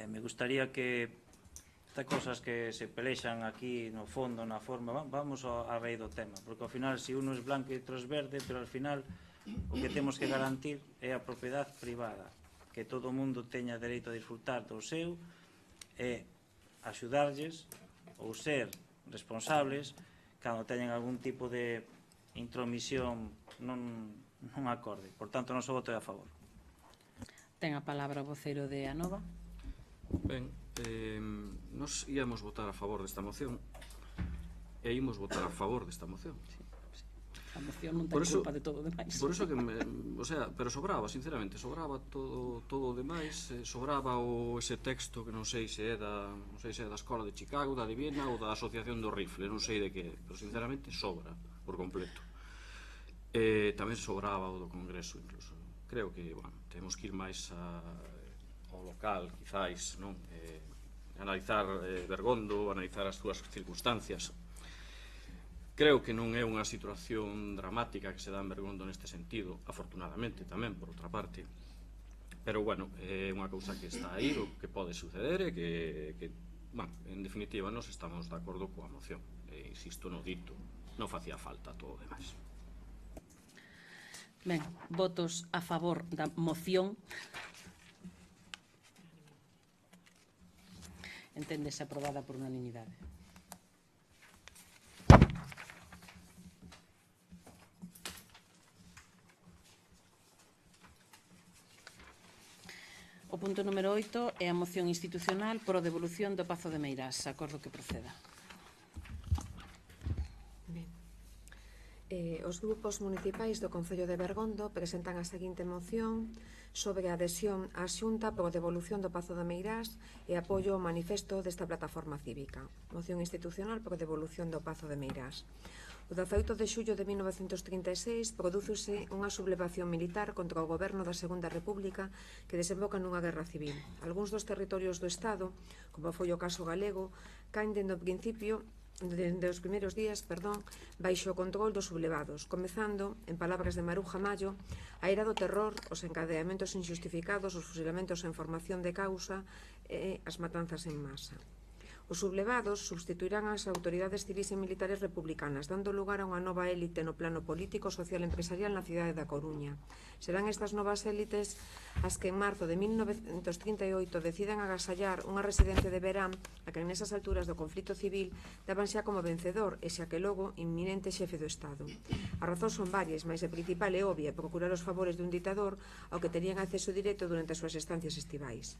Me gustaría que estas cosas que se pelexan aquí no fondo, na forma, vamos a raíz do tema, porque ao final, se uno é blanco e outro é verde, pero ao final o que temos que garantir é a propiedade privada, que todo o mundo teña dereito a disfrutar do seu, e axudarlles ou ser responsables cando teñen algún tipo de intromisión non acorde. Por tanto, non só voto a favor. Ten a palabra o voceiro de Anova. Ben, nos íamos votar a favor desta moción e ímos votar a favor desta moción. A moción non ten culpa de todo o demais. Por eso que, pero sobraba, sinceramente, sobraba todo o demais, sobraba ese texto que non sei se é da Escola de Chicago, da de Viena ou da Asociación do Rifle, non sei de que, pero sinceramente sobra por completo. Tamén sobraba o do Congreso, incluso. Creo que, bueno, temos que ir máis ao local, quizáis, non? analizar Bergondo, analizar as súas circunstancias. Creo que non é unha situación dramática que se dá en Bergondo neste sentido, afortunadamente tamén, por outra parte. Pero, bueno, é unha cousa que está aí, o que pode suceder e que bueno, en definitiva, nos estamos de acordo coa moción. Insisto no dito, non facía falta todo o demais. Ben, votos a favor da moción. Enténdese aprobada por unanimidade. O punto número 8 é a moción institucional por a devolución do Pazo de Meirás. Acordo que proceda. Os grupos municipais do Concello de Bergondo presentan a seguinte moción sobre a adhesión á Xunta por devolución do Pazo de Meirás e apoio ao manifesto desta plataforma cívica. Moción institucional por devolución do Pazo de Meirás. O 18 de xullo de 1936 prodúcese unha sublevación militar contra o goberno da Segunda República que desemboca nunha guerra civil. Algúns dos territorios do Estado, como foi o caso galego, caen dende os primeiros días, baixo o control dos sublevados, comezando, en palabras de Maruja Mallo, a era do terror, os encadeamentos injustificados, os fusilamentos en formación de causa e as matanzas en masa. Os sublevados substituirán as autoridades civis e militares republicanas, dando lugar a unha nova élite no plano político, social e empresarial na cidade da Coruña. Serán estas novas élites as que en marzo de 1938 decidan agasallar unha residencia de verán a que nesas alturas do conflito civil daban xa como vencedor e xa que logo inminente xefe do Estado. As razóns son varias, mas a principal é obvia, procurar os favores dun ditador ao que terían acceso directo durante as súas estancias estivais.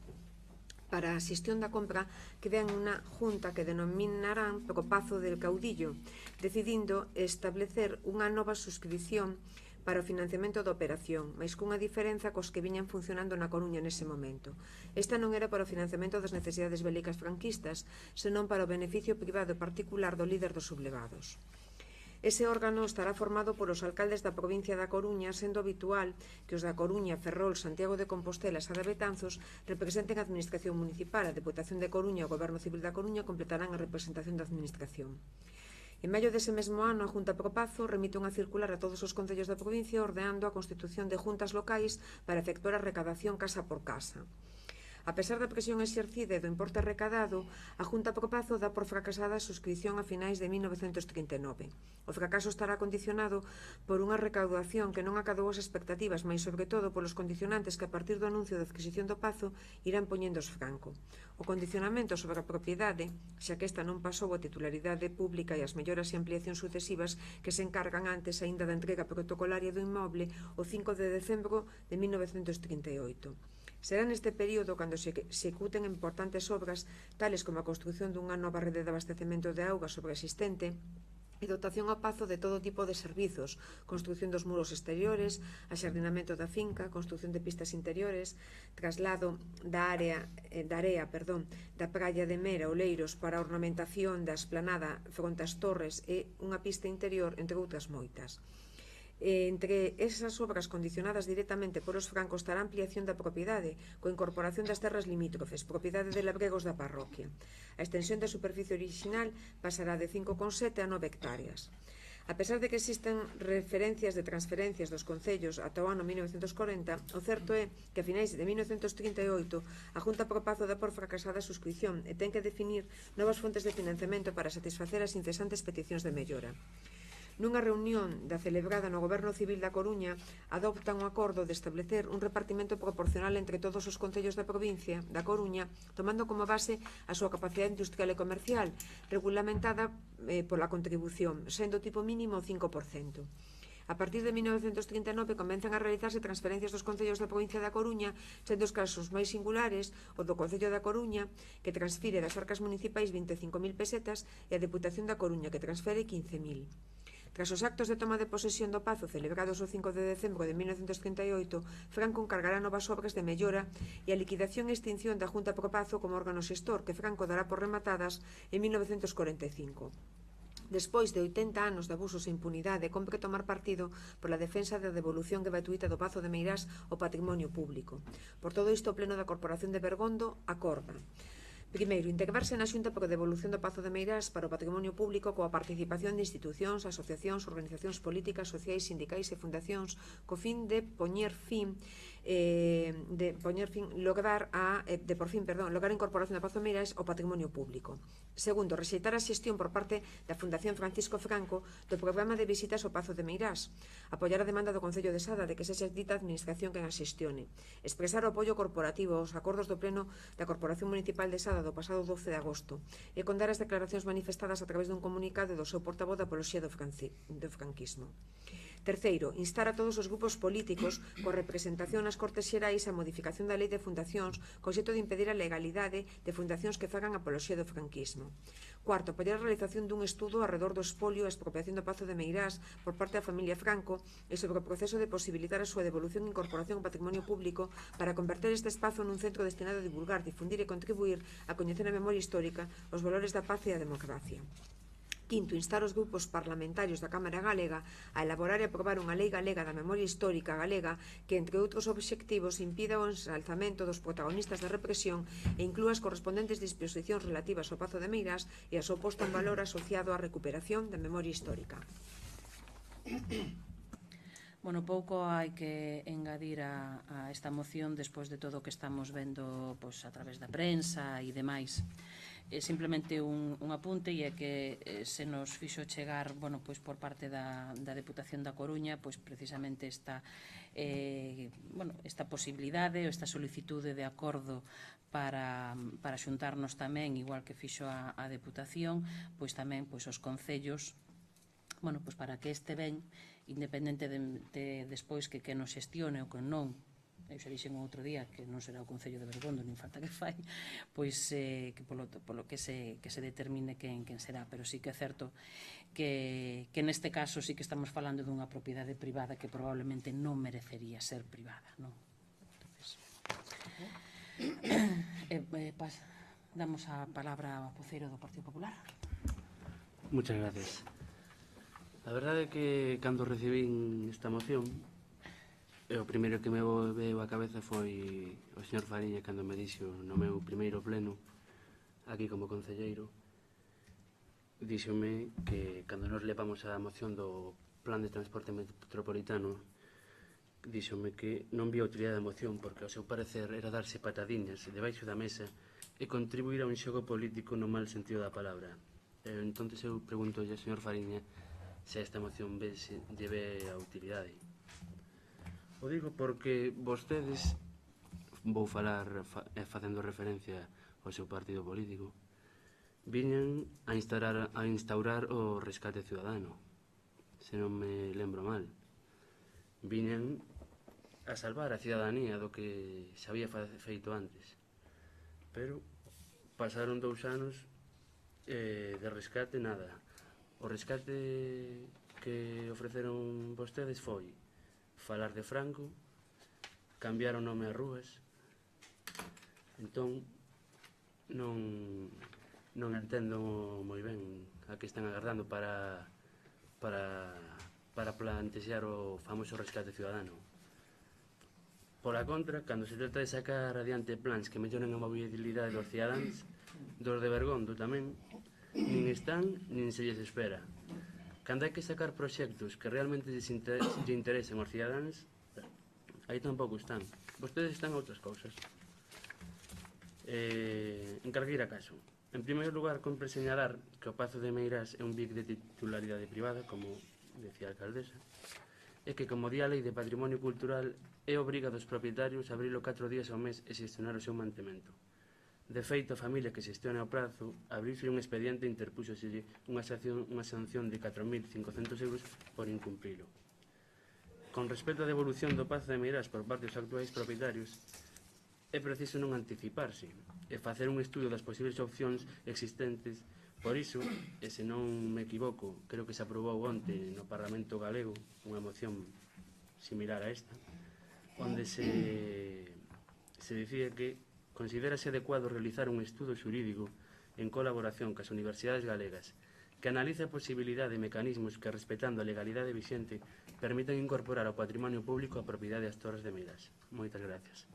Para a xestión da compra crean unha junta que denominarán o Pazo del Caudillo, decidindo establecer unha nova suscripción para o financiamento da operación, mais cunha diferenza cos que viñan funcionando na Coruña nese momento. Esta non era para o financiamento das necesidades bélicas franquistas, senón para o beneficio privado e particular do líder dos sublevados. Ese órgano estará formado polos alcaldes da provincia da Coruña, sendo habitual que os da Coruña, Ferrol, Santiago de Compostela e Sada Betanzos representen a administración municipal. A Deputación de Coruña e o Goberno Civil da Coruña completarán a representación da administración. En maio dese mesmo ano, a Junta Pro Pazo remite unha circular a todos os concellos da provincia ordenando a constitución de juntas locais para efectuar a recadación casa por casa. A pesar da presión exercida e do importe recadado, a Junta Pro Pazo dá por fracasada a suscripción a finais de 1939. O fracaso estará condicionado por unha recaudación que non acadou as expectativas, mas sobre todo polos condicionantes que a partir do anuncio da adquisición do Pazo irán poñendo os Franco. O condicionamento sobre a propiedade, xa que esta non pasou a titularidade pública e as melloras e ampliacións sucesivas que se encargan antes aínda da entrega protocolaria do inmoble o 5 de decembro de 1938. Será neste período cando se executen importantes obras tales como a construción dunha nova rede de abastecemento de auga sobre a existente e dotación ao Pazo de todo tipo de servizos, construción dos muros exteriores, axardinamento da finca, construción de pistas interiores, traslado da area da praia de Mera, Oleiros, para a ornamentación da esplanada fronte ás torres e unha pista interior, entre outras moitas. Entre esas obras condicionadas directamente polos francos estará a ampliación da propiedade, coa incorporación das terras limítrofes, propiedade de labregos da parroquia. A extensión da superficie orixinal pasará de 5,7 a 9 hectáreas. A pesar de que existen referencias de transferencias dos concellos ata o ano 1940, o certo é que a finais de 1938 a Junta Pro Pazo dá por fracasada a suscripción e ten que definir novas fontes de financiamento para satisfacer as incesantes peticións de mellora. Nunha reunión da celebrada no Goberno Civil da Coruña, adopta un acordo de establecer un repartimento proporcional entre todos os concellos da provincia da Coruña, tomando como base a súa capacidade industrial e comercial, regulamentada pola contribución, sendo tipo mínimo o 5%. A partir de 1939 comenzan a realizarse transferencias dos concellos da provincia da Coruña, sendo os casos máis singulares o do Concello da Coruña, que transfire das arcas municipais 25.000 pesetas, e a Deputación da Coruña, que transfere 15.000. Tras os actos de toma de posesión do Pazo celebrados o 5 de decembro de 1938, Franco encargará novas obras de mellora e a liquidación e extinción da Junta Pro Pazo como órgano xestor, que Franco dará por rematadas en 1945. Despois de 80 anos de abusos e impunidade, compre tomar partido pola defensa da devolución gratuita do Pazo de Meirás ao patrimonio público. Por todo isto, o Pleno da Corporación de Bergondo acorda Primeiro, integrarse na Xunta para a devolución do Pazo de Meirás para o patrimonio público coa participación de institucións, asociacións, organizacións políticas, sociais, sindicais e fundacións co fin de poñer fin lograr a incorporación do Pazo de Meirás ao patrimonio público. Segundo, rexeitar a xestión por parte da Fundación Francisco Franco do programa de visitas ao Pazo de Meirás, apoiar a demanda do Concello de Sada de que sexa dita administración quen a xestione, expresar o apoio corporativo aos acordos do Pleno da Corporación Municipal de Sada do pasado 12 de agosto e condar as declaracións manifestadas a través dun comunicado do seu portavoz da apoloxía do franquismo. Terceiro, instar a todos os grupos políticos coa representación nas Cortes Xerais a modificación da Lei de Fundacións co obxecto de impedir a legalidade de fundacións que fagan apoloxía do franquismo. Cuarto, apoiar a realización dun estudo arredor do espolio e expropiación do Pazo de Meirás por parte da familia Franco e sobre o proceso de posibilitar a súa devolución e incorporación ao patrimonio público para converter este espazo nun centro destinado a divulgar, difundir e contribuir a coñecer a memoria histórica, os valores da paz e a democracia. Quinto, instar os grupos parlamentarios da Cámara Galega a elaborar e aprobar unha lei galega da memoria histórica galega que, entre outros obxectivos, impida o ensalzamento dos protagonistas da represión e inclúa as correspondentes disposicións relativas ao Pazo de Meirás e a súa posta en valor asociado á recuperación da memoria histórica. Bueno, pouco hai que engadir a esta moción despois de todo o que estamos vendo a través da prensa e demais. Simplemente un apunte, e é que se nos fixo chegar por parte da Deputación da Coruña precisamente esta posibilidade ou esta solicitude de acordo para xuntarnos tamén, igual que fixo a Deputación, tamén os concellos, para que este ben, independente de despois que nos xestione ou que non, eu xa dixen outro día que non será o Concello de Bergondo, nin falta que fai, que polo que se determine quen será, pero sí que é certo que neste caso sí que estamos falando dunha propiedade privada que probablemente non merecería ser privada, non? Damos a palabra ao voceiro do Partido Popular. Muchas gracias. A verdade é que cando recibín esta moción, o primeiro que me veo á cabeza foi o señor Fariña cando me dixo no meu primeiro pleno aquí como concelleiro, díxome que cando nos levamos a moción do plan de transporte metropolitano, díxome que non vía utilidade da moción porque o seu parecer era darse patadiñas debaixo da mesa e contribuir a un xogo político no mal sentido da palabra. Entón eu pregunto ao señor Fariña se esta moción lle ve a utilidade. O digo porque vostedes, vou falar facendo referencia ao seu partido político, viñan a instaurar o rescate ciudadano, se non me lembro mal. Viñan a salvar a ciudadanía do que se había feito antes. Pero pasaron 2 anos de rescate nada. O rescate que ofreceron vostedes foi falar de Franco, cambiar o nome ás rúas. Entón, non entendo moi ben a que están agardando para plantexar o famoso rescate ciudadano. Pola contra, cando se trata de sacar adiante plans que melloren a mobilidade dos cidadáns, dos de Bergondo tamén, nin están, nin se lles espera. Cando hai que sacar proxectos que realmente lle interesen aos cidadáns, aí tampouco están. Vostedes están a outras cousas. En calqueira caso, en primeiro lugar, compre señalar que o Pazo de Meirás é un BIC de titularidade privada, como decía a alcaldesa, e que, como di a Lei de Patrimonio Cultural, é obriga dos propietarios a abrilo 4 días ao mes e xestionar o seu mantemento. De feito, a familia que xestiona o prazo abriuse un expediente e interpúxoselle unha sanción de 4.500 euros por incumplilo. Con respecto á devolución do Pazo de Meirás por parte dos actuais propietarios, é preciso non anticiparse e facer un estudo das posibles opcións existentes. Por iso, e se non me equivoco, creo que se aprobou onte no Parlamento Galego unha moción similar a esta, onde se dicía que considérase adecuado realizar un estudo xurídico en colaboración cas universidades galegas que analice a posibilidade de mecanismos que, respetando a legalidade vixente, permitan incorporar ao patrimonio público a propiedade das Torres de Meirás. Moitas gracias.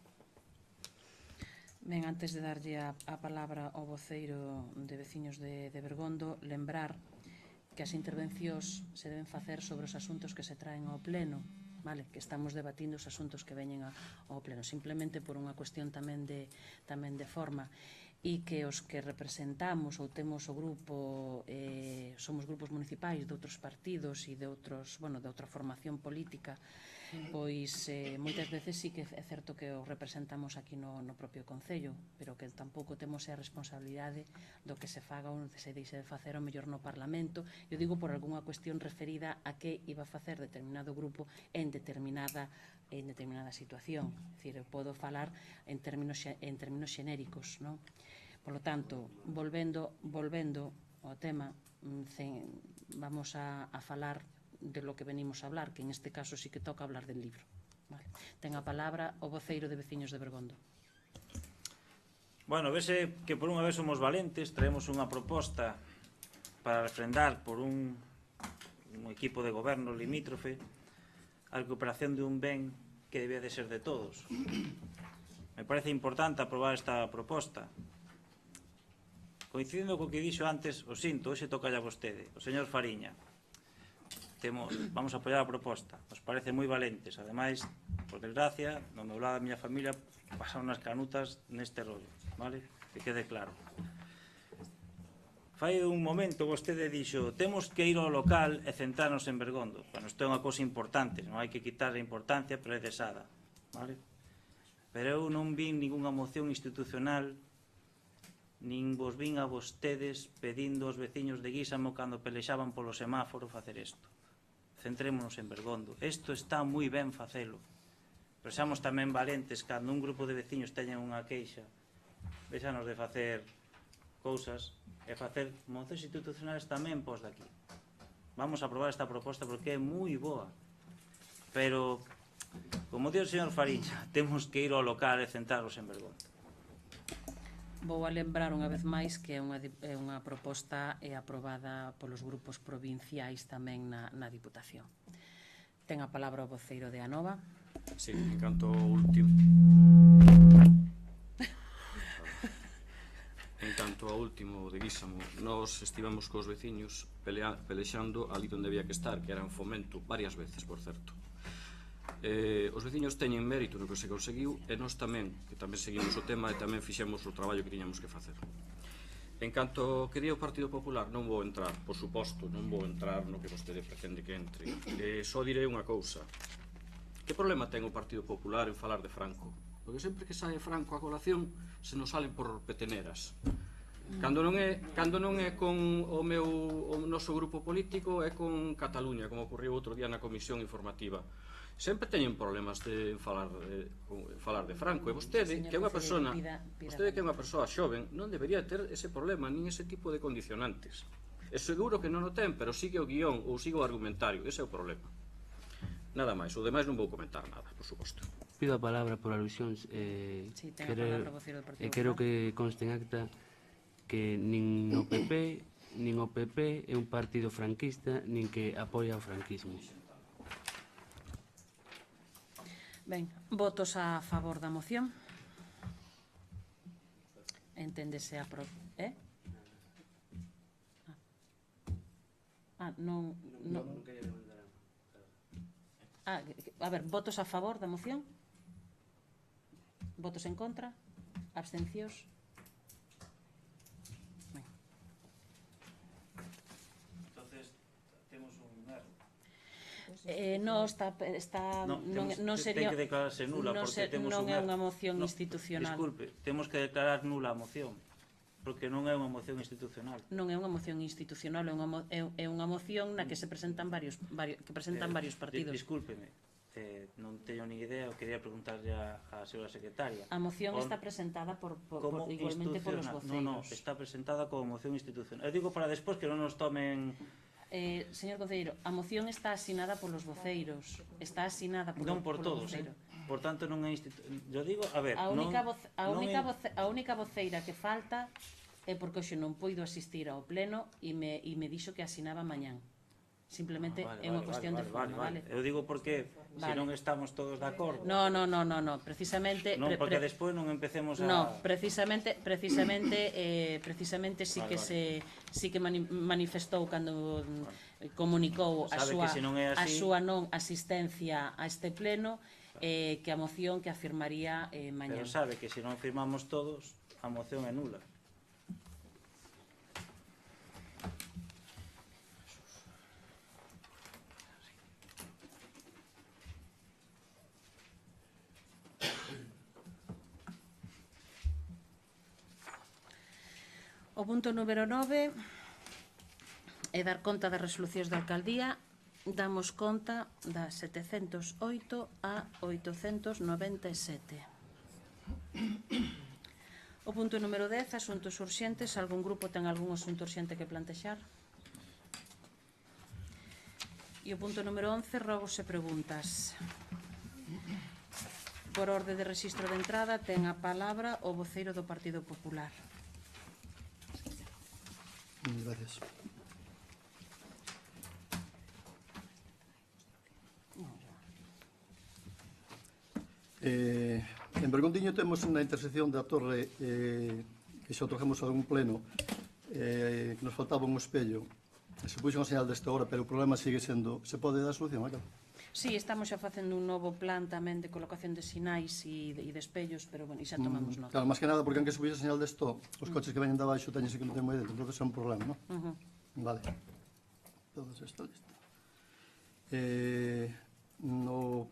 Ben, antes de darlle a palabra ao voceiro de Veciños de Bergondo, lembrar que as intervencións se deben facer sobre os asuntos que se traen ao pleno, vale? Que estamos debatindo os asuntos que veñen ao pleno, simplemente por unha cuestión tamén de forma, e que os que representamos ou temos o grupo, somos grupos municipais de outros partidos e de outra formación política, pois moitas veces sí que é certo que os representamos aquí no propio Concello, pero que tampouco temos a responsabilidade do que se faga ou se deixe de facer ao mellor no Parlamento. Eu digo por algunha cuestión referida a que iba a facer determinado grupo en determinada situación. É dicir, eu podo falar en términos xenéricos, non? Por lo tanto, volvendo ao tema, vamos a falar de lo que venimos a hablar, que en este caso sí que toca hablar del libro. Vale. Ten a palabra o voceiro de Veciños de Bergondo. Bueno, vese que por unha vez somos valentes, traemos unha proposta para refrendar por un equipo de goberno limítrofe a recuperación de un ben que debía de ser de todos. Me parece importante aprobar esta proposta. Coincidindo co que dixo antes, o sinto, hoxe toca a vostede, o señor Fariña. Vamos a apoiar a proposta, nos parece moi valentes. Ademais, por desgracia, no meu lado da miña familia pasaron as canutas neste rollo, vale? Que quede claro. Fai un momento vostede dixo temos que ir ao local e centrarnos en Bergondo. Bueno, isto é unha cousa importante, non hai que quitar a importancia, pero é desada, vale? Pero eu non vin ninguna moción institucional, nin vos vin a vostedes pedindo aos veciños de Guísamo cando pelexaban polo semáforo facer isto. Centrémonos en Bergondo. Isto está moi ben facelo, pero xamos tamén valentes cando un grupo de veciños teñen unha queixa, vexanos de facer cousas e facer mocións institucionales tamén pos daqui. Vamos a aprobar esta proposta porque é moi boa, pero, como di o señor Fariña, temos que ir ao local e centrarnos en Bergondo. Vou a lembrar unha vez máis que é unha proposta aprobada polos grupos provinciais tamén na Diputación. Ten a palabra o voceiro de Anova. Sí, en canto ao último... En canto ao último de Guísamo, nós estivemos cos veciños pelexando ali onde había que estar, que era en Fomento, varias veces, por certo. Os veciños teñen mérito no que se conseguiu e nós tamén, que tamén seguimos o tema e tamén fixemos o traballo que tiñamos que facer. En canto que di o Partido Popular, non vou entrar, por suposto, non vou entrar no que vostede pretende que entre. Só direi unha cousa. Que problema ten o Partido Popular en falar de Franco? Porque sempre que sae Franco a colación se nos salen por peteneras. Cando non é con o noso grupo político, é con Cataluña, como ocorreu outro día na comisión informativa. Sempre teñen problemas de falar de Franco, e vostede, que é unha persoa xoven, non debería ter ese problema, nin ese tipo de condicionantes. É seguro que non o ten, pero sigue o guión ou sigue o argumentario, ese é o problema. Nada máis, o demais non vou comentar nada, por suposto. Pido a palabra por alusións e quero que conste en acta que nin o PP nin o PP é un partido franquista nin que apoia o franquismo. Ben, votos a favor da moción. Enténdese a a ver, votos a favor da moción? Votos en contra? Abstencións? Entonces, temos un erro. Non sería, ten que declararse nula porque temos non é unha moción institucional. Disculpe, temos que declarar nula a moción porque non é unha moción institucional. Non é unha moción institucional, é unha moción na que se presentan varios partidos. Discúlpeme, non teño ni idea, quería preguntarlle a señora secretaria. A moción está presentada igualmente polos voceiros. Non, está presentada como moción institucional. Eu digo para despois que non nos tomen... Señor concelleiro, a moción está asinada polos voceiros. Está asinada non por todos, por tanto non é eu digo, a ver, a única voceira que falta é porque hoxe non poido asistir ao pleno e me dixo que asinaba mañán. Simplemente é unha cuestión de forma, vale? Eu digo porque se non estamos todos de acordo. No, precisamente... Non, porque despois non empecemos a... No, precisamente sí que manifestou cando comunicou a súa non asistencia a este pleno, que a moción que afirmaría mañá. Pero sabe que se non firmamos todos, a moción é nula. O punto número 9 é dar conta das resolucións da alcaldía. Damos conta da 708 a 897. O punto número 10, asuntos urxentes. Algún grupo ten algún asunto urxente que plantexar? E o punto número 11, rogos e preguntas. Por orde de rexistro de entrada ten a palabra o voceiro do Partido Popular. Gracias. En Bergontiño temos na intersección da torre que se otorgamos a un pleno que nos faltaba un espello. Se puxo unha señal desta hora, pero o problema sigue sendo... Se pode dar solución, acá? Sí, estamos xa facendo un novo plan tamén de colocación de sinais e de espellos, pero bueno, xa tomamos nota. Claro, máis que nada, porque aunque se puxo a señal desto, os coches que veñen de abaixo teñense que non ten moi dentro, entón é un problema, non? Vale. Todo isto listo.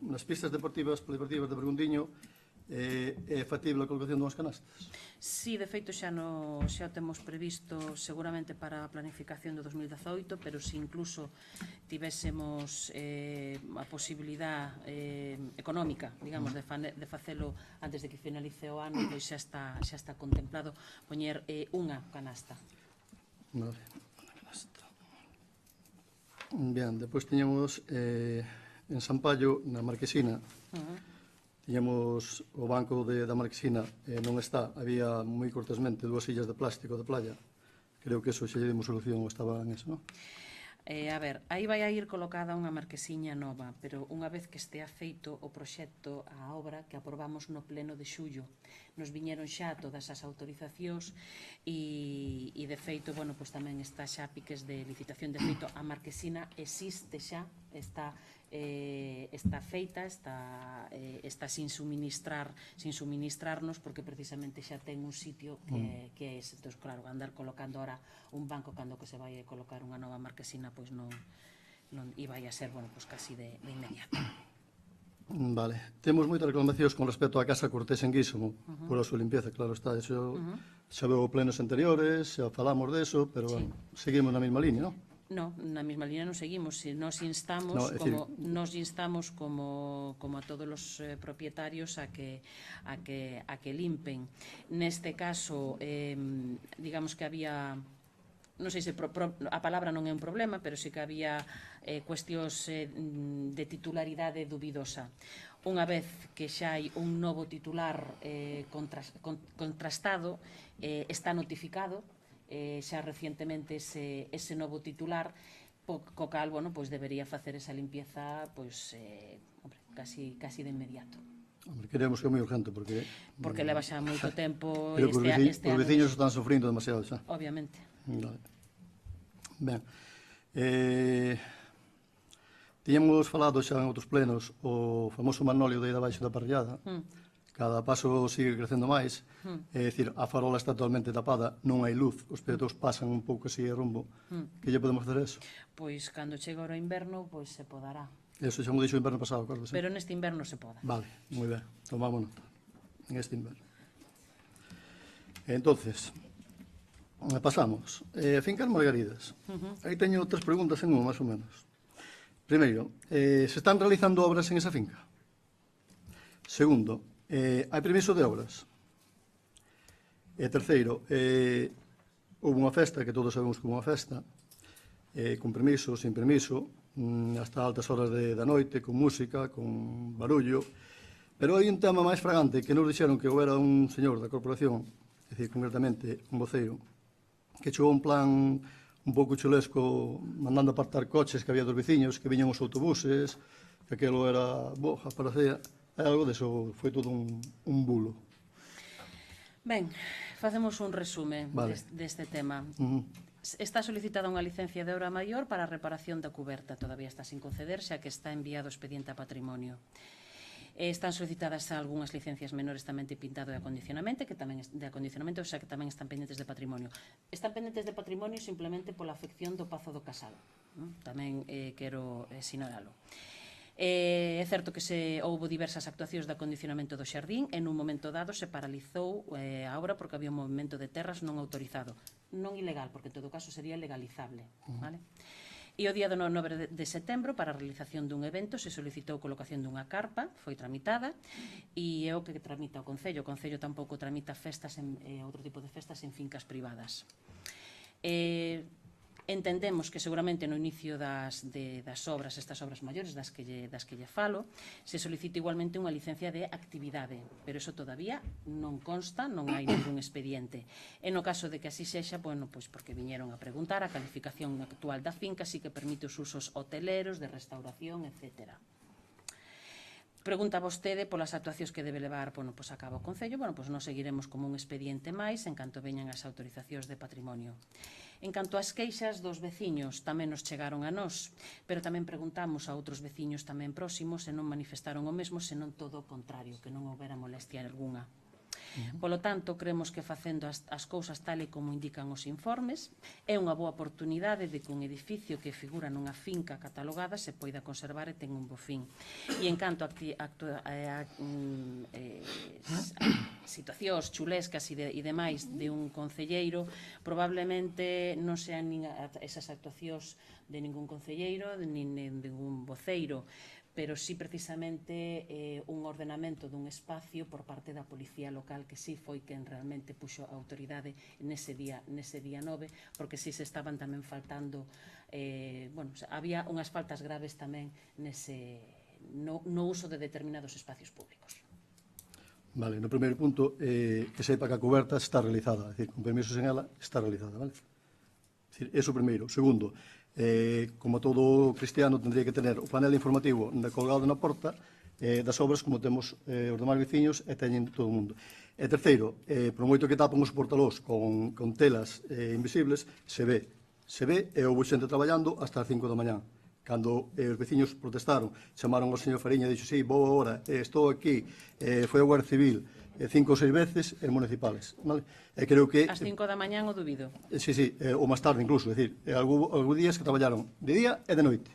Nas pistas deportivas, polideportivas de Bergontiño, é factible a colocación dunhas canastas? Sí, de feito xa o temos previsto seguramente para a planificación do 2018, pero se incluso tivésemos a posibilidad económica, digamos, de facelo antes de que finalice o ano, pois xa está contemplado poñer unha canasta. Vale, unha canasta. Bien, depois tiñamos en Sampaio, na Marquesina, tiñamos o banco da Marquesina, non está, había moi cortesmente 2 sillas de plástico de playa. Creo que eso xa lle dimos solución, estaba en eso, non? A ver, aí vai a ir colocada unha marquesiña nova, pero unha vez que estea feito o proxecto, a obra que aprobamos no pleno de xullo, nos viñeron xa todas as autorizacións e de feito, bueno, pois tamén está xa piques de licitación. De feito, a marquesina existe xa, está feita, está sin suministrarnos, porque precisamente xa ten un sitio que é ese. Entón, claro, andar colocando ahora un banco cando que se vai a colocar unha nova marquesina, pois non iba a ser, bueno, pois casi de inmediato. Vale. Temos moitas reclamacións con respecto á Casa Cortés en Guísomo, por a súa limpieza, claro está, eso xa veo plenos anteriores, xa falamos deso, pero bueno, seguimos na mesma línea, non? No, na mesma línea non seguimos. Nos instamos como a todos os propietarios a que limpen. Neste caso, digamos que había, non sei se a palabra non é un problema, pero sí que había cuestións de titularidade dubidosa. Unha vez que xa hai un novo titular contrastado, está notificado xa recientemente ese novo titular, co cal, bueno, pois debería facer esa limpieza pois casi de inmediato. Hombre, queremos que é moi urgente, porque leva xa moito tempo este ano. Os veciños están sofrindo demasiado xa. Obviamente. Vale. Ben. Tiñamos falado xa en outros plenos o famoso magnolio de aí abaixo da parrillada. Cada paso sigue crecendo máis, é dicir, a farola está totalmente tapada, non hai luz, os peatós pasan un pouco así de rumbo. Que lle podemos facer eso? Pois, cando chega o inverno, pois se podará. Eso xa mo dixo o inverno pasado, acordo, Pero neste inverno se poda. Vale, moi ben, tomamos nota, en este inverno. Entonces, pasamos. Fincas Margaridas. Aí teño 3 preguntas en unha, máis ou menos. Primeiro, se están realizando obras en esa finca? Segundo, hai permiso de obras? E terceiro, houve unha festa, que todos sabemos que houve unha festa, con permiso, sin permiso, hasta altas horas da noite, con música, con barullo, pero hai un tema máis fragante que nos dixeron que houbera un señor da corporación, é dicir, concretamente un voceiro, que chegou un plan un pouco chulesco, mandando apartar coches que había dos veciños, que viñan os autobuses, que aquilo era, parecía, algo deso, foi todo un bulo. Ben, facemos un resume Vale. deste tema. Está solicitada unha licencia de obra maior para a reparación da cuberta. Todavía está sin conceder, xa que está enviado o expediente a patrimonio. Están solicitadas algunhas licencias menores tamén de pintado e acondicionamento, que tamén de acondicionamento, xa que tamén están pendentes de patrimonio. Están pendentes de patrimonio simplemente pola afección do Pazo do Casal. Tamén quero sinalalo. É certo que houbo diversas actuacións de acondicionamento do xardín e nun momento dado se paralizou a obra porque había un movimento de terras non autorizado. Non ilegal, porque en todo caso sería legalizable. Vale? E o día do 9 de setembro, para a realización dun evento, se solicitou colocación dunha carpa, foi tramitada, e é o que tramita o Concello. O Concello tampouco tramita festas outro tipo de festas en fincas privadas. Entendemos que seguramente no inicio das obras, estas obras maiores das que lle falo, se solicita igualmente unha licencia de actividade, pero eso todavía non consta, non hai ningún expediente. E no caso de que así sexa, bueno, pois porque viñeron a preguntar, a calificación actual da finca sí que permite os usos hoteleros, de restauración, etcétera. Pregunta vostede polas actuacións que debe levar a cabo o Concello. Nos seguiremos como un expediente máis en canto veñan as autorizacións de patrimonio. En canto ás queixas dos veciños, tamén nos chegaron a nós, pero tamén preguntamos a outros veciños tamén próximos e non manifestaron o mesmo, senón todo o contrario, que non houbera molestia algunha. Polo tanto, creemos que facendo as cousas tal e como indican os informes, é unha boa oportunidade de que un edificio que figura nunha finca catalogada se poida conservar e ten un bo fin. E en canto a situacións chulescas e demais de un concelleiro, probablemente non sean esas actuacións de ningún concelleiro, nin de ningún voceiro, pero sí precisamente un ordenamento dun espacio por parte da Policía Local, que sí foi quen realmente puxo a autoridade nese día 9, porque sí se estaban tamén faltando, había unhas faltas graves tamén no uso de determinados espacios públicos. Vale, no primeiro punto, que sepa que a coberta está realizada, é dicir, con permisos en ela, está realizada, vale? É dicir, eso primeiro. Segundo, como todo cristiano tendría que tener o panel informativo colgado na porta das obras como temos os demais veciños e teñen todo o mundo. E terceiro, por moito que tapan os portalós con telas invisibles, se ve e houve xente traballando hasta as 5 da mañá. Cando os veciños protestaron, chamaron ao señor Fariña e dixo, sí, boa hora, estou aquí, foi a Guardia Civil 5 ou 6 veces municipales, vale? E creo que... As 5 da mañá o dubido. Sí, ou máis tarde incluso, é dicir, algúns días que traballaron de día e de noite,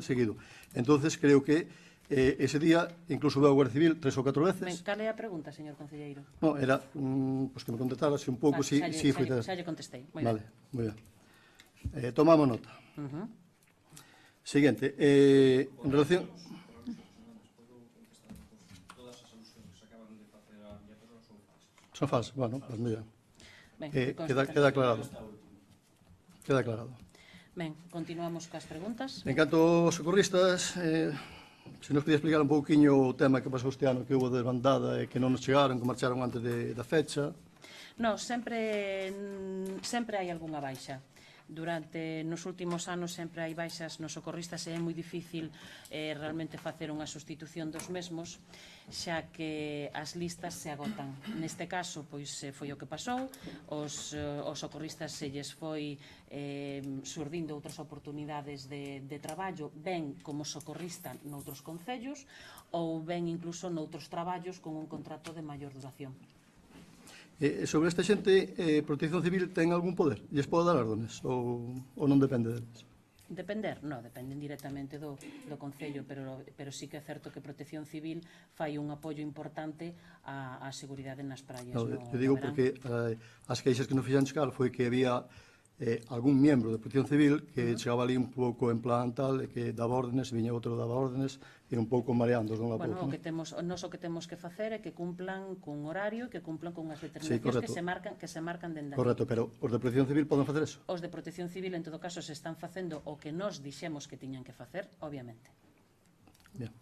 seguido. Entonces creo que ese día incluso veo a Guardia Civil 3 ou 4 veces. Cal é a pregunta, señor concelleiro? No, era, que me contestara un pouco si foi... Xa lle contestei. Vale, moi ben. Tomamos nota. Siguiente, en relación... Son falsas, bueno, pues mira. Queda aclarado. Queda aclarado. Ben, continuamos cas preguntas. En canto aos socorristas, se nos podía explicar un pouquiño o tema que pasou este ano, que houve desbandada e que non nos chegaron, que marcharon antes da fecha. No, sempre hai algunha baixa. Nos últimos anos sempre hai baixas nos socorristas e é moi difícil realmente facer unha sustitución dos mesmos, xa que as listas se agotan. Neste caso, pois foi o que pasou, os socorristas se lles foi surdindo outras oportunidades de traballo, ben como socorrista noutros concellos ou ben incluso noutros traballos con un contrato de maior duración. Sobre esta xente, Protección Civil ten algún poder? Lles pode dar órdenes ou non depende deles? Depender? Non, dependen directamente do Concello, pero sí que é certo que Protección Civil fai un apoio importante á seguridade nas praias. Eu digo porque as queixas que nos fixan chegar foi que había algún membro de Protección Civil que chegaba ali un pouco en plan tal, que daba órdenes, viña outro daba órdenes, e un pouco mareando. Bueno, o que temos que facer é que cumplan cun horario, que cumplan con as determinacións que se marcan dende aquí. Correcto, pero os de Protección Civil poden facer eso? Os de Protección Civil, en todo caso, se están facendo o que nos dixemos que tiñan que facer, obviamente. Bien.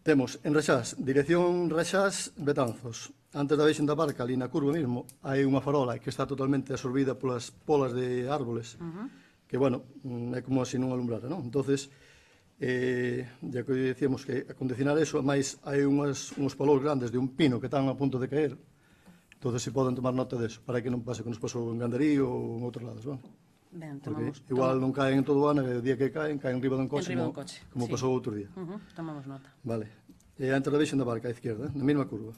Temos en Rexás, dirección Rexás Betanzos. Antes da Veixen da Barca, ali na curva mesmo, hai unha farola que está totalmente absorbida polas polas de árboles, que, bueno, é como se non alumbrara, non? Entonces, ya que decíamos que a condicionar eso, máis hai uns palos grandes de un pino que están a punto de caer, entonces se poden tomar nota deso, para que non pase que nos pasou en Gandarí ou en outros lados, non? Ben, Porque tomamos, igual non caen en todo o ano, e o día que caen riba dun coche, Enriba dun coche, como sí. pasou outro día. Tomamos nota. Vale. E antes da Veixen da Barca, á izquierda, na mesma curva.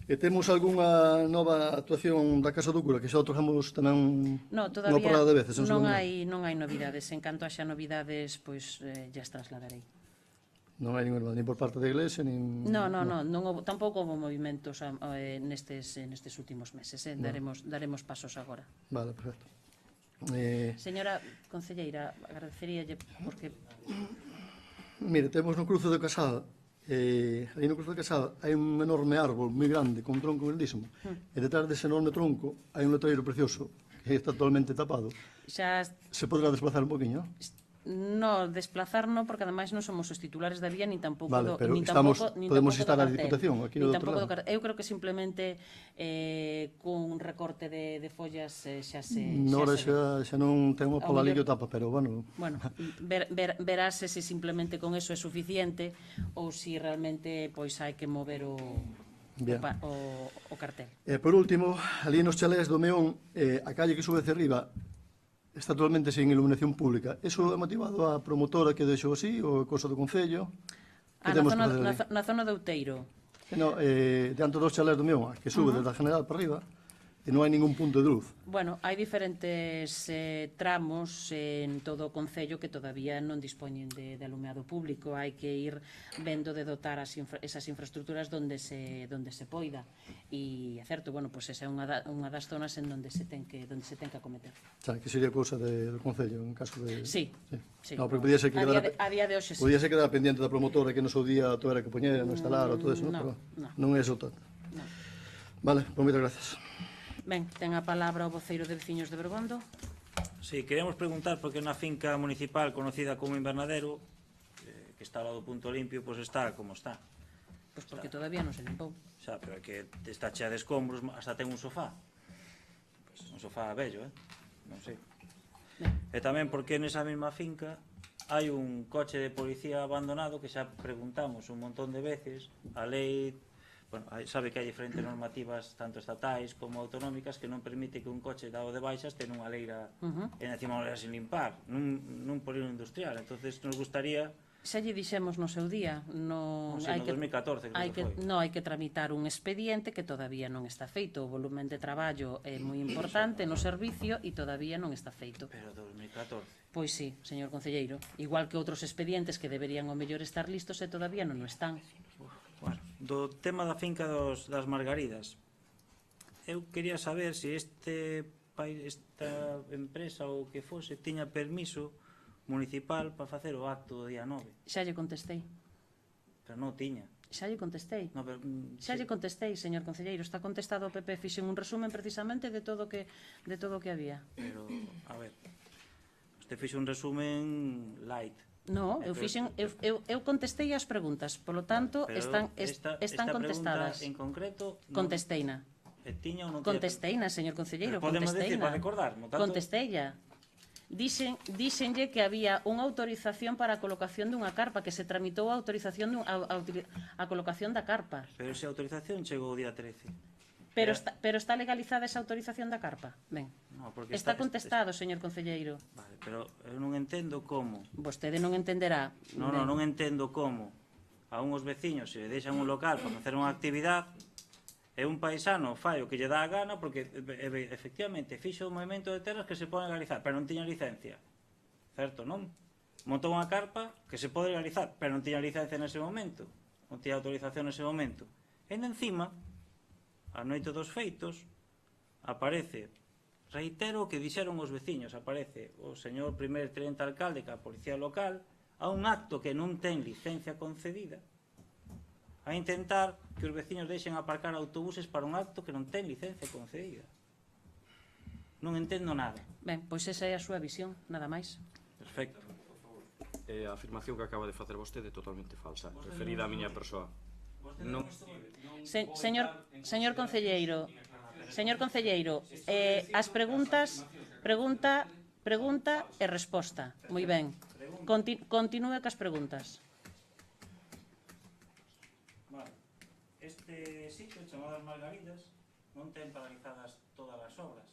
E temos algunha nova actuación da Casa do Cura, que xa o trajamos tamén No, unha todavía porrada de veces. non hai novidades. En canto haxa novidades, pois ya as trasladarei. Non hai ninguna, nin por parte da Iglesia, nin... Non houve, tampouco houve movimentos nestes últimos meses. Daremos pasos agora. Vale, perfecto. Señora concelleira, agradeceríalle porque... Mire, temos no cruce de Casada, aí no cruce de Casada hai un enorme árbol moi grande, con tronco grandísimo, e detrás dese enorme tronco hai un letreiro precioso, que está totalmente tapado. Xa Se poderá desplazar un poquinho? no, desplazar no, porque ademais non somos os titulares da vía, nin tampouco Vale, pero podemos instar a Diputación aquí do outro lado. Eu creo que simplemente cun recorte de follas xa se... Nora xa non ten unha pola ali que o tapa, pero, bueno... Bueno, verás se simplemente con eso é suficiente ou se realmente pois hai que mover o cartel. E por último, ali nos chalés do Meón, a calle que sube hacia arriba está totalmente sin iluminación pública. Eso é motivado a promotora que deixou así, ou a cosa do Concello? Na zona de Outeiro. No, diante dos chalés do Meón, que sube desde a General para arriba, e non hai ningún punto de luz. Bueno, hai diferentes tramos en todo o Concello que todavía non dispoñen de alumeado público. Hai que ir vendo de dotar esas infraestructuras donde se poida. E, é certo, bueno, pois esa é unha das zonas en donde se ten que acometer. Xa, que sería cousa do Concello, en caso de... Sí. No, porque podía ser que a día de hoxe sí. Podía ser que quedara pendiente da promotora que no seu día tuera que poñer, non instalar ou todo eso, no, pero no. non é eso tanto. No. Vale, pues moitas gracias. Ben, ten a palabra o voceiro de Veciños de Bergondo. Sí, queríamos preguntar porque na finca municipal conocida como Invernadero, que está ao lado do Punto Limpio, pois está como está. Pois porque todavía non se limpou. Xa, pero é que está chea de escombros, hasta ten un sofá. Pois un sofá vello, non sei. E tamén porque nesa mesma finca hai un coche de policía abandonado que xa preguntamos un montón de veces, a lei... Bueno, sabe que hai diferentes normativas tanto estatais como autonómicas que non permite que un coche dado de baixas ten unha leira en encima unha leira sin limpar nun polígono industrial. Entonces nos gustaría... Xa lle dixemos no seu día, no 2014 hai que tramitar un expediente que todavía non está feito. O volumen de traballo é moi importante no servicio e todavía non está feito. Pero 2014? Pois sí, señor concelleiro. Igual que outros expedientes que deberían ao mellor estar listos e todavía non o están. Bueno, do tema da finca das Margaridas, eu quería saber se esta empresa ou que fose tiña permiso municipal para facer o acto do día 9. Xa lle contestei. Pero non tiña. Xa lle contestei. No, pero, xa lle contestei, señor concelleiro. Está contestado o PP. Fixen un resumen precisamente de todo o que había. Pero, a ver, este fixe un resumen light. No, eu contestei as preguntas, polo tanto, están contestadas. Esta pregunta en concreto... Contesteina. Tiña ou non tiña? Contesteina, señor concelleiro, podemos decir, contesteina. para recordarmo. Contesteilla. Díxenlle que había unha autorización para a colocación dunha carpa, que se tramitou a autorización a colocación da carpa. Pero esa autorización chegou o día 13. Pero está legalizada esa autorización da carpa? Ben, no, está contestado, señor concelleiro. Vale, pero eu non entendo como. Vostede non entenderá. Non entendo como a unhos veciños se deixan un local para facer unha actividade e un paisano fai o que lle dá a gana porque efectivamente fixo un movimento de terras que se pode legalizar, pero non tiña licencia. Certo, non? Montou unha carpa que se pode legalizar, pero non tiña licencia nese momento. Non tiña autorización nese momento. E encima, a noite dos feitos, aparece, reitero o que dixeron os veciños, aparece o señor primer tenente alcalde que a policía local a un acto que non ten licencia concedida a intentar que os veciños deixen aparcar autobuses para un acto que non ten licencia concedida. Non entendo nada. Ben, pois esa é a súa visión, nada máis. Perfecto. A afirmación que acaba de facer vostede é totalmente falsa, referida á miña persoa. Non, Señor concelleiro, as preguntas, pregunta e resposta. Moi ben. Continúe cas preguntas. Vale. Este sitio, chamado As Margaridas, non ten paralizadas todas as obras.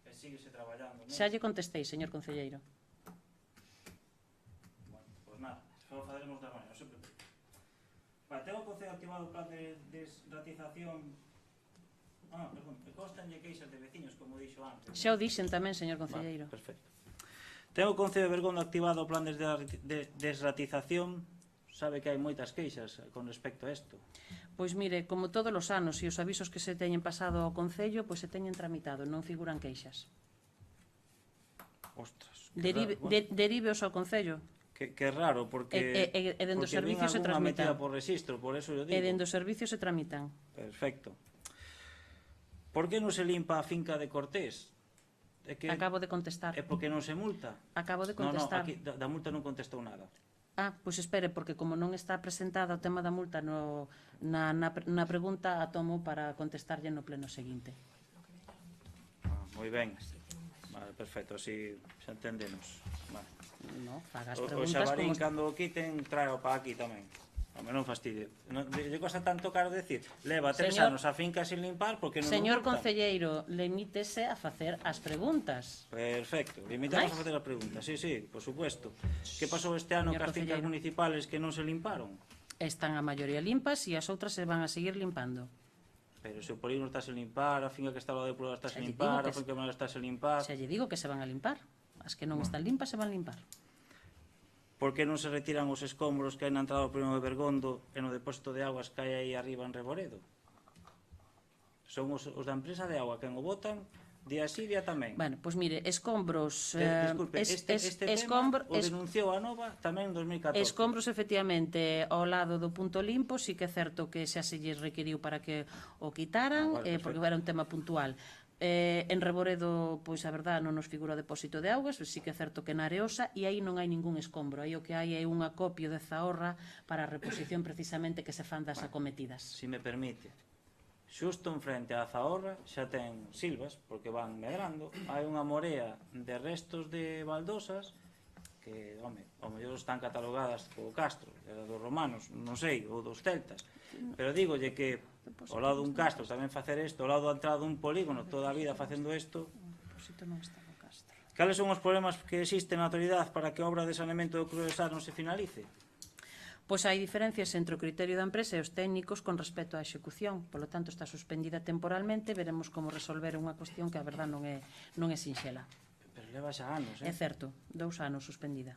E síguese traballando. Xa lle contestei, señor concelleiro. Bueno, pois nada, só faceremos da mañana, non se preocupe. Vale, ten o Concello activado o plan de desratización. Perdón, me constanlle queixas de veciños, como dixo antes. Xa o dixen tamén, señor concelleiro. Vale, perfecto. Ten o Concello de Bergondo activado o plan de desratización. Sabe que hai moitas queixas con respecto a isto. Pois mire, como todos os anos, e os avisos que se teñen pasado ao Concello, pois se teñen tramitado, non figuran queixas. Ostras, que raro. Deriveos ao Concello. Que raro, porque dende os servicios se metida tramitan. por registro, por eso yo digo. E dende os servicios se tramitan. Perfecto. Por que non se limpa a finca de Cortés? É que Acabo de contestar. é porque non se multa. Acabo de No, contestar. aquí da multa non contestou nada. Pois espere, porque como non está presentada o tema da multa na pregunta, a tomo para contestarlle no pleno seguinte. Moi ben. Vale, perfecto, así xa entendemos. Vale. No, faga as O preguntas xabarín, como... cando o quiten, traeo para aquí tamén. Home, non fastidie. Lle costa tanto caro decir, leva 3 Señor- anos a finca sin limpar, porque non Señor nos multan. concelleiro, limítese a facer as preguntas. Perfecto, limitamos Mais? a facer a pregunta. Sí, por supuesto. Que pasou este ano Señor cas fincas concelleiro. municipales que non se limparon? Están a maioría limpas e as outras se van a seguir limpando. Pero se o polígono está sen limpar, a finca que está ao lado de Pulgar está sen Xa lle limpar, digo a que finca menor está sen limpar. Xa lle digo que se van a limpar. As que non están limpas se van a limpar. Por que non se retiran os escombros que hai na entrada do polígono de Bergondo e no depósito de augas que hai aí arriba en Reboredo? Son os da empresa de agua quen o botan día sí, día tamén. Bueno, pois mire, escombros... Disculpe, este tema o denunciou a Nova tamén en 2014. Escombros, efectivamente, ao lado do punto limpo, sí que é certo que xa se lles requiriu para que o quitaran, Vale, porque era un tema puntual. En Reboredo, pois a verdad, non nos figura o depósito de augas, sí que é certo que na Areosa, e aí non hai ningún escombro, aí o que hai é un acopio de zahorra para a reposición precisamente que se fan das acometidas. Si me permite. Xusto en frente á Zahorra xa ten silvas, porque van medrando, hai unha morea de restos de baldosas que, home, ao mellor están catalogadas co Castro, era dos romanos, non sei, ou dos celtas, pero dígolle que ao lado dun castro tamén facer isto, ao lado da entrada dun polígono, toda a vida facendo isto. O depósito non está no Castro. Cales son os problemas que existen na autoridade para que a obra de saneamento do Cruesar non se finalice? Pois hai diferencias entre o criterio da empresa e os técnicos con respecto á execución, polo tanto está suspendida temporalmente, veremos como resolver unha cuestión que a verdad non é sinxela. Pero leva xa anos, É certo, 2 anos suspendida.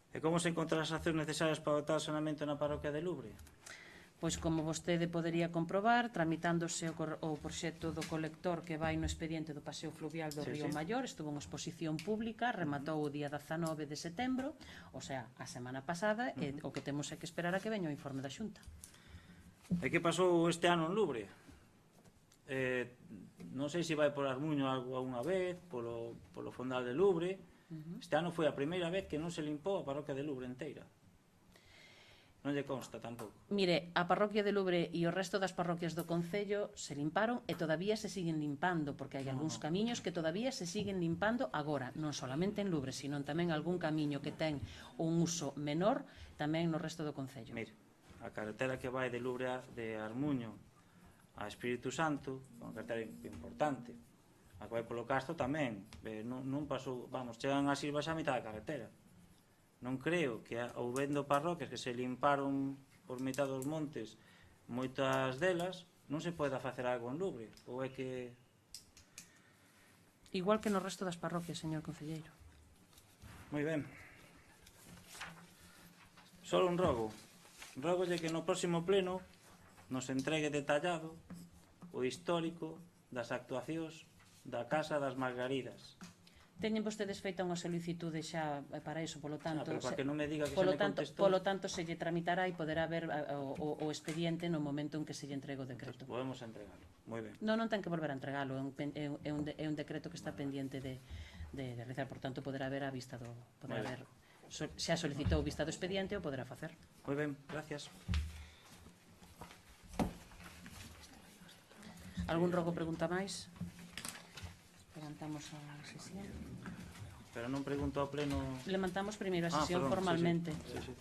E como se encontran as accións necesarias para dotar o saneamento na parroquia de Lubre? Pois como vostede podería comprobar, tramitándose o proxecto do colector que vai no expediente do paseo fluvial do Sí, Río sí. Maior, estuvo en exposición pública, rematou o día 19 de setembro, o sea, a semana pasada, e o que temos é que esperar a que veña o informe da Xunta. E que pasou este ano en Lubre? Non sei se vai por Armuño alguna vez, polo fondal de Lubre. Este ano foi a primeira vez que non se limpou a parroquia de Lubre inteira. Non lle consta tampouco. Mire, a parroquia de Lubre e o resto das parroquias do Concello se limparon e todavía se siguen limpando, porque hai algúns camiños que todavía se siguen limpando agora, non solamente en Lubre, sino tamén algún camiño que ten un uso menor tamén no resto do Concello. Mire, a carretera que vai de Lubre de Armuño a Espírito Santo, unha carretera importante, a que vai polo Castro tamén, non pasou, vamos, chegan a Silva xa a mitad da carretera. Non creo que houbendo parroquias que se limparon por mitad dos montes, moitas delas, non se poida facer algo en Lubre, ou é que... Igual que no resto das parroquias, señor concelleiro. Moi ben. Solo un rogo. Rógolle que no próximo pleno nos entregue detallado o histórico das actuacións da Casa das Margaridas. Teñen vostedes feita unha solicitude xa para iso, polo tanto... pero para que non me diga que xa me contestou... Polo tanto, se lle tramitará e poderá ver o expediente no momento en que se lle entregue o decreto. Podemos entregarlo. Moi ben. Non ten que volver a entregalo, é un decreto que está pendiente de de realizar. Por tanto, poderá haber a vista do... Poderá Moi ben. haber, xa solicitou vista do expediente, o poderá facer. Moi ben, gracias. Algún rogo pregunta máis? Levantamos a sesión. Pero non pregunto ao pleno... Levantamos primeiro a sesión perdón, formalmente. Sí, sí.